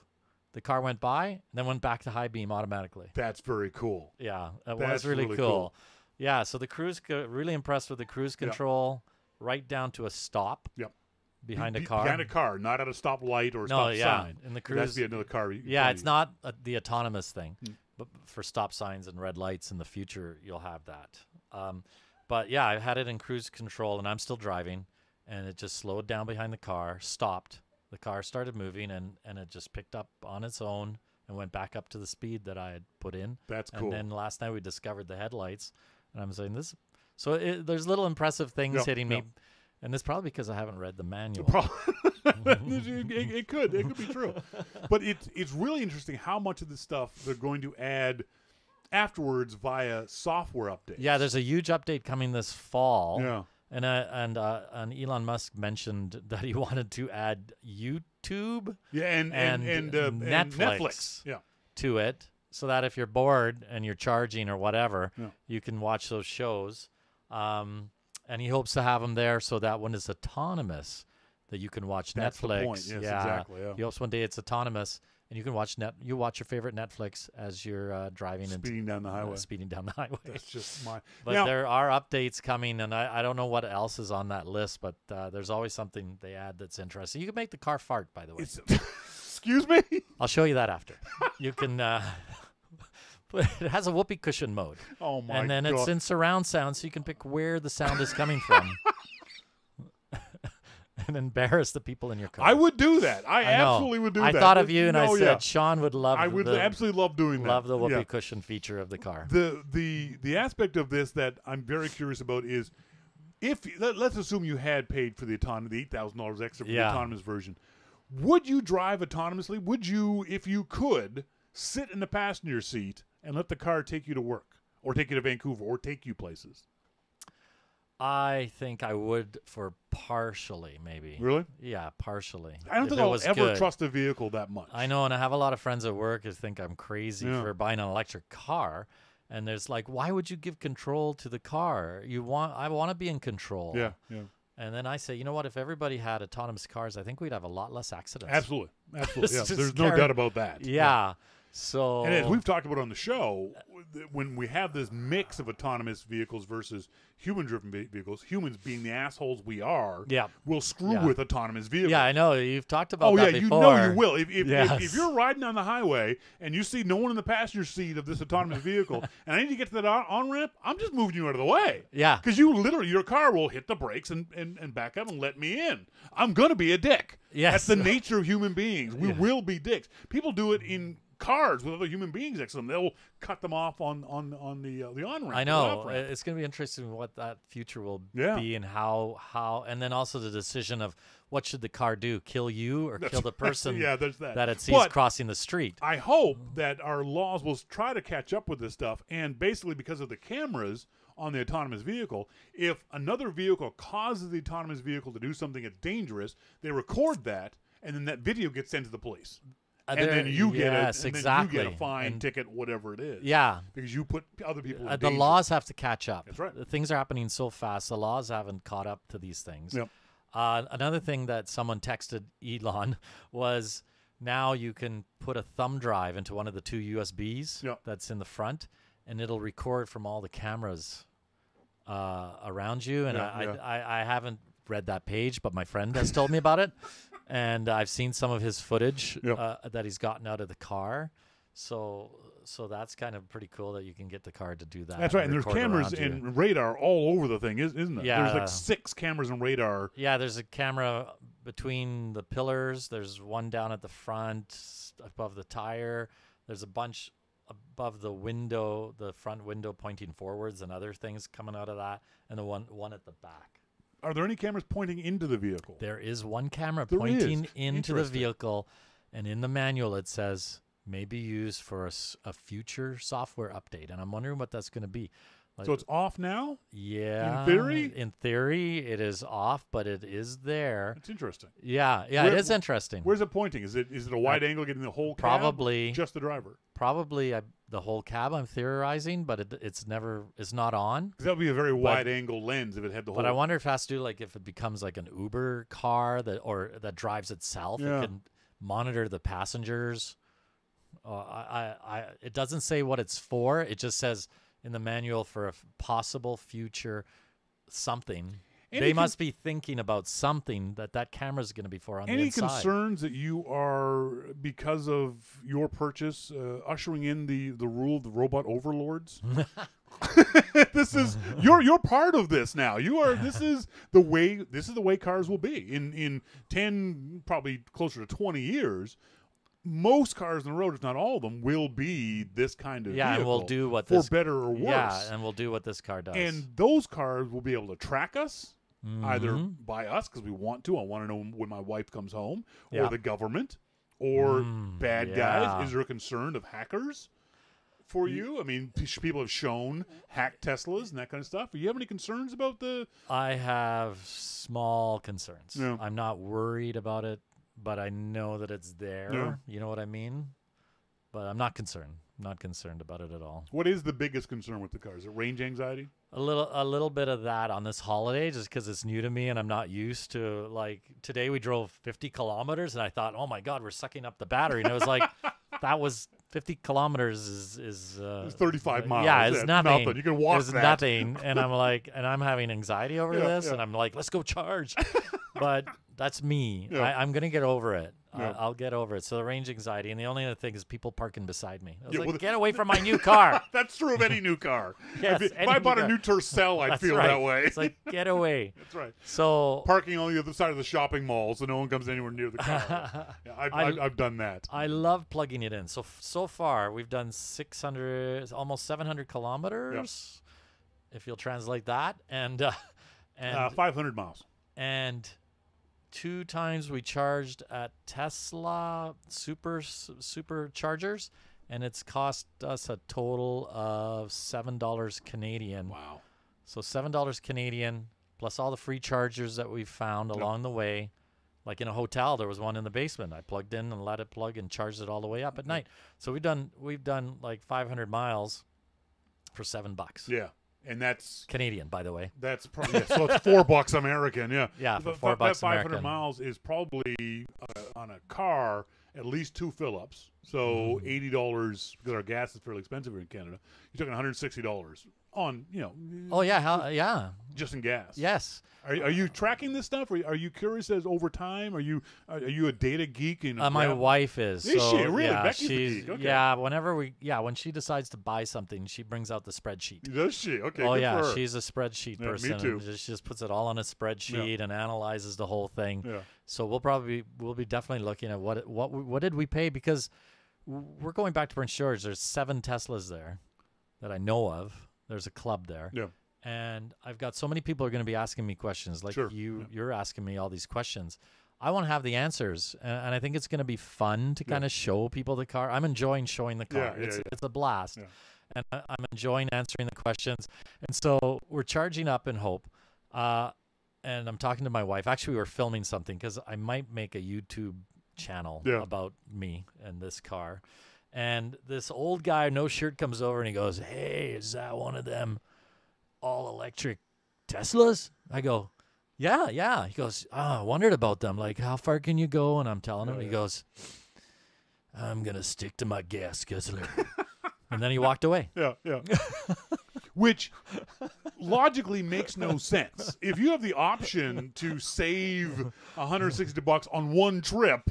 The car went by and then went back to high beam automatically. That's very cool. Yeah, it was really cool. Yeah, so the cruise, really impressed with the cruise control, right down to a stop. Yep. Behind a car. Behind a car, not at a stoplight or a stop sign. In the cruise, it has to be another car. It's not the autonomous thing, but for stop signs and red lights in the future, you'll have that. But yeah, I had it in cruise control, and I'm still driving, and it just slowed down behind the car, stopped. The car started moving, and it just picked up on its own and went back up to the speed that I had put in. That's cool. And then last night we discovered the headlights, and I'm saying this. So there's little impressive things hitting me, and this probably because I haven't read the manual. It could be true, but it's really interesting how much of this stuff they're going to add afterwards via software updates. Yeah, there's a huge update coming this fall. Yeah. And Elon Musk mentioned that he wanted to add YouTube and Netflix to it, so that if you're bored and you're charging or whatever, you can watch those shows. And he hopes to have them there so that when it's autonomous, that you can watch That's Netflix. The point. Yes, exactly. Yeah. He hopes one day it's autonomous, and you can watch your favorite Netflix as you're driving speeding down the highway. That's just my. But now, there are updates coming, and I don't know what else is on that list, but there's always something they add that's interesting. You can make the car fart, by the way. Excuse me? I'll show you that after. You can. But it has a whoopee cushion mode. Oh my And then God. it's in surround sound, so you can pick where the sound is coming from. And embarrass the people in your car. I would do that. I know. absolutely would do I that. thought of you and I No, said yeah. Sean would love I would absolutely love doing that. love the whoopee Yeah. cushion feature of the car. The aspect of this that I'm very curious about is if let's assume you had paid for the $8,000 extra for the autonomous version. Would you drive autonomously? Would you, if you could, sit in the passenger seat and let the car take you to work or take you to Vancouver or take you places? I think I would for partially, maybe. Really? Yeah, partially. I don't If think it I'll was ever good. trust a vehicle that much. I know, and I have a lot of friends at work who think I'm crazy Yeah. for buying an electric car. And there's like, why would you give control to the car? I want to be in control. Yeah, yeah. And then I say, you know what? If everybody had autonomous cars, I think we'd have a lot less accidents. Absolutely. Absolutely. Yeah. Just There's no doubt about that. Yeah. So. And as we've talked about on the show, when we have this mix of autonomous vehicles versus human-driven vehicles, humans being the assholes we are, will screw with autonomous vehicles. Yeah, I know. You've talked about that before. You know you will. If Yes. you're riding on the highway and you see no one in the passenger seat of this autonomous vehicle, and I need to get to that on-ramp, I'm just moving you out of the way. Yeah. Because your car will hit the brakes and back up and let me in. I'm going to be a dick. Yes. That's the nature of human beings. We will be dicks. People do it in cars with other human beings next to them. They'll cut them off on the on-ramp. I know. It's going to be interesting what that future will be and how and then also the decision of what should the car do, kill you or kill the person there's that. that it sees crossing the street. I hope that our laws will try to catch up with this stuff, and basically because of the cameras on the autonomous vehicle, if another vehicle causes the autonomous vehicle to do something that's dangerous, they record that, and then that video gets sent to the police. And then you get a fine, ticket, whatever it is. Yeah. Because you put other people in the danger. laws have to catch up. That's right. The things are happening so fast. The laws haven't caught up to these things. Yep. Another thing that someone texted Elon was now you can put a thumb drive into one of the two USBs that's in the front, and it'll record from all the cameras around you. And I haven't read that page, but my friend has told me about it. And I've seen some of his footage that he's gotten out of the car. So that's kind of pretty cool that you can get the car to do that. That's right. And there's cameras and radar all over the thing, isn't there? Yeah. There's like 6 cameras and radar. Yeah, there's a camera between the pillars. There's one down at the front, above the tire. There's a bunch above the window, the front window pointing forwards and other things coming out of that. And the one at the back. Are there any cameras pointing into the vehicle? There is one camera pointing into the vehicle, and in the manual it says may be used for a future software update. And I'm wondering what that's going to be. Like, so it's off now? Yeah. In theory? In theory, it is off, but it is there. That's interesting. Yeah, it is interesting. Where's it pointing? Is it a wide angle getting the whole cab? Probably. Just the driver? Probably the whole cab, I'm theorizing, but it's not on. Because that would be a very wide angle lens if it had the whole. But I wonder if it has to do if it becomes like an Uber car that drives itself. Yeah. It can monitor the passengers. It doesn't say what it's for. It just says in the manual for a possible future something. They must be thinking about something that camera is going to be for on the inside. Any concerns that you are, because of your purchase, ushering in the rule of the robot overlords? This is you're part of this now. You are. This is the way cars will be in 10, probably closer to 20 years. Most cars on the road, if not all of them, will be this kind of vehicle. And we'll do what for better or worse. Yeah, and we'll do what this car does. And those cars will be able to track us, either by us because we want to. I want to know when my wife comes home, or the government, or bad guys. Is there a concern of hackers for you? I mean, people have shown hacked Teslas and that kind of stuff. Do you have any concerns about the? I have small concerns. Yeah. I'm not worried about it, but I know that it's there. Yeah. You know what I mean? But I'm not concerned. Not concerned about it at all. What is the biggest concern with the car? Is it range anxiety? A little bit of that on this holiday, just because it's new to me and I'm not used to. Like today, we drove 50 kilometers, and I thought, oh my God, we're sucking up the battery. And it was like, that was 50 kilometers is it's 35 miles. Yeah, it's nothing. You can walk it's that. nothing. And I'm like, and I'm having anxiety over this, and I'm like, let's go charge. But that's me. Yeah. I'm gonna get over it. I'll get over it. So the range anxiety, and the only other thing is people parking beside me. I was Yeah, like, well, get away from my new car. That's true of any new car. Yes, if any I new bought a car. new Tercel, I'd That's feel right. that way. It's like, get away. That's right. So Parking on the other side of the shopping mall so no one comes anywhere near the car. Yeah, I've done that. I love plugging it in. So far, we've done 600, almost 700 kilometers, if you'll translate that, and 500 miles. And 2 times we charged at Tesla superchargers, and it's cost us a total of $7 Canadian. Wow. So $7 Canadian plus all the free chargers that we found along the way. Like in a hotel, there was one in the basement. I plugged in and let it plug and charged it all the way up at night. So we've done like 500 miles for $7. Yeah. And that's Canadian, by the way. That's probably so it's $4 American, yeah. Yeah, for $4 that 500 American. miles is probably on a car at least 2 fill-ups. So $80 because our gas is fairly expensive here in Canada. You're talking $160 on Oh yeah, yeah. just in gas. Yes. Are you tracking this stuff? Are you curious as over time? Are you a data geek? And My wife is. Is so, she really? Yeah, Becky's a she's geek. Okay. yeah. When she decides to buy something, she brings out the spreadsheet. Does she? Okay. Oh good yeah, for her. she's a spreadsheet Yeah, me person. too. And she just puts it all on a spreadsheet and analyzes the whole thing. Yeah. So we'll be definitely looking at what did we pay, because we're going back to Prince George. There's 7 Teslas there that I know of. There's a club there. Yeah. And I've got so many people are going to be asking me questions like Sure. you're asking me all these questions. I want to have the answers, and I think it's going to be fun to kind of show people the car. I'm enjoying showing the car. Yeah, It's a blast, Yeah. and I'm enjoying answering the questions. And so we're charging up in hope, and I'm talking to my wife. Actually, we were filming something because I might make a YouTube channel about me and this car. And this old guy, no shirt, comes over and he goes, "Hey, is that one of them all-electric Teslas?" I go, yeah. He goes, I wondered about them. Like, how far can you go? And I'm telling him. He goes, "I'm going to stick to my gas guzzler." And then he walked away. Yeah. Which logically makes no sense. If you have the option to save $160 on one trip,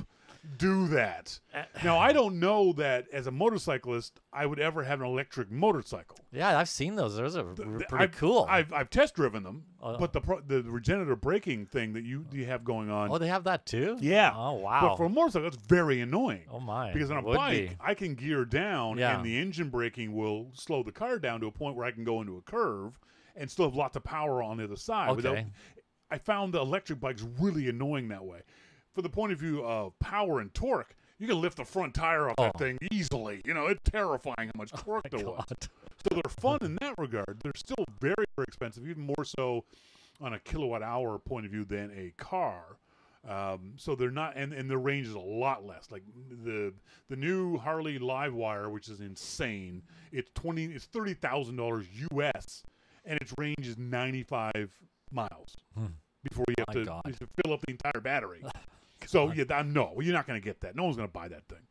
do that. Now, I don't know that as a motorcyclist, I would ever have an electric motorcycle. Yeah, I've seen those. Those are pretty cool. I've test driven them, but the regenerative braking thing that you have going on. Oh, they have that too? Yeah. Oh, wow. But for a motorcycle, it's very annoying. Oh, my. Because on a Would bike, be. I can gear down, Yeah. and the engine braking will slow the car down to a point where I can go into a curve and still have lots of power on the other side. Okay. I found the electric bikes really annoying that way. For the point of view of power and torque, you can lift the front tire off that thing easily. It's terrifying how much torque there was. So they're fun in that regard. They're still very, very expensive, even more so on a kilowatt-hour point of view than a car. So they're not, and their range is a lot less. Like the new Harley Livewire, which is insane. It's $30,000 US, and its range is 95 miles before you have to fill up the entire battery. So you're not going to get that. No one's going to buy that thing.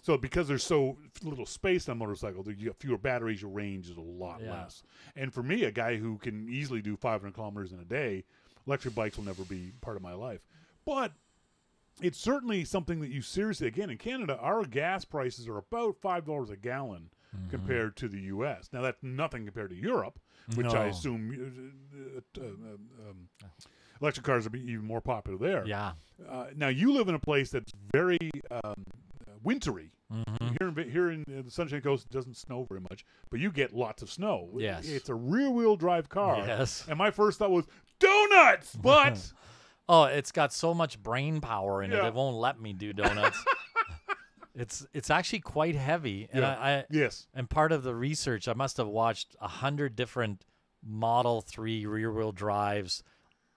So because there's so little space on motorcycles, you have fewer batteries, your range is a lot less. And for me, a guy who can easily do 500 kilometers in a day, electric bikes will never be part of my life. But it's certainly something that you seriously, again, in Canada, our gas prices are about $5 a gallon compared to the U.S. Now, that's nothing compared to Europe, which I assume electric cars will be even more popular there. Yeah. Now, you live in a place that's very wintry. Here in the Sunshine Coast, it doesn't snow very much, but you get lots of snow. Yes. It's a rear-wheel drive car. Yes. And my first thought was, donuts! But... Oh, it's got so much brain power in it. Yeah. It won't let me do donuts. It's actually quite heavy. And yes. And part of the research, I must have watched 100 different Model 3 rear-wheel drives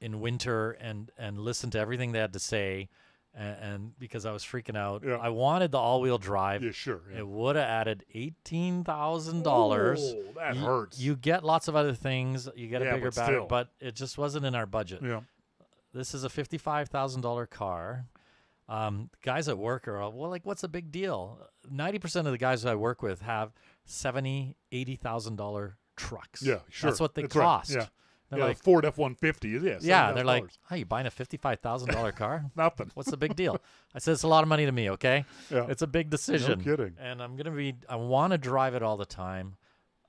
in winter and listened to everything they had to say. And because I was freaking out, I wanted the all-wheel drive. Yeah, sure. Yeah. It would have added $18,000. Oh, that hurts. You get lots of other things. You get a bigger but battery, still. but it just wasn't in our budget. Yeah. This is a $55,000 car. Guys at work are what's the big deal? 90% of the guys I work with have $70,000, $80,000 trucks. Yeah, sure. That's what they That's cost. right. Yeah. They're Yeah, like, Ford F-150 is yeah, they're like, $70,000. "Hey, you buying a $55,000 car? Nothing. What's the big deal?" I said, "It's a lot of money to me, okay? Yeah. It's a big decision." No kidding. And I want to drive it all the time.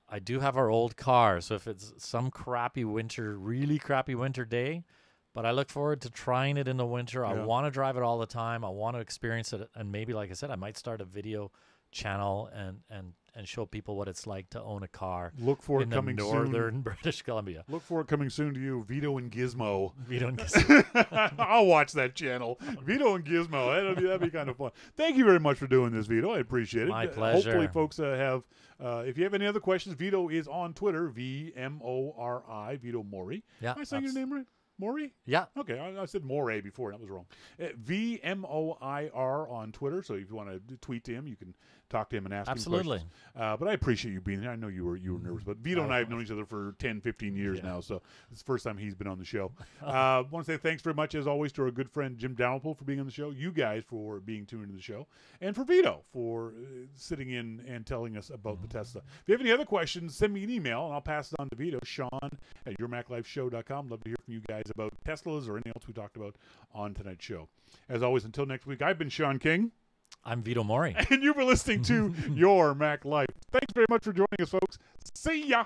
I do have our old car, so if it's some really crappy winter day, but I look forward to trying it in the winter. I Yeah. want to drive it all the time. I want to experience it, and maybe, like I said, I might start a video channel and show people what it's like to own a car Look for in it coming the soon. northern British Columbia. Look for it coming soon to you, Vito and Gizmo. Vito and Gizmo. I'll watch that channel. Vito and Gizmo. That'd be kind of fun. Thank you very much for doing this, Vito. I appreciate it. My pleasure. Hopefully, folks have. If you have any other questions, Vito is on Twitter. VMORI. Vito Mori. Yeah, Am I saying your name right? Mori? Yeah. Okay, I said Moray before. That was wrong. VMOIR on Twitter. So if you want to tweet to him, you can talk to him and ask Absolutely. him questions. But I appreciate you being here. I know you were nervous, but Vito and I have known each other for 10, 15 years now, so it's the first time he's been on the show. I want to say thanks very much, as always, to our good friend Jim Dalrymple for being on the show, you guys for being tuned into the show, and for Vito for sitting in and telling us about the Tesla. If you have any other questions, send me an email, and I'll pass it on to Vito, Shawn@yourmaclifeshow.com. Love to hear from you guys about Teslas or anything else we talked about on tonight's show. As always, until next week, I've been Shawn King. I'm Vito Mori. And you've been listening to Your Mac Life. Thanks very much for joining us, folks. See ya.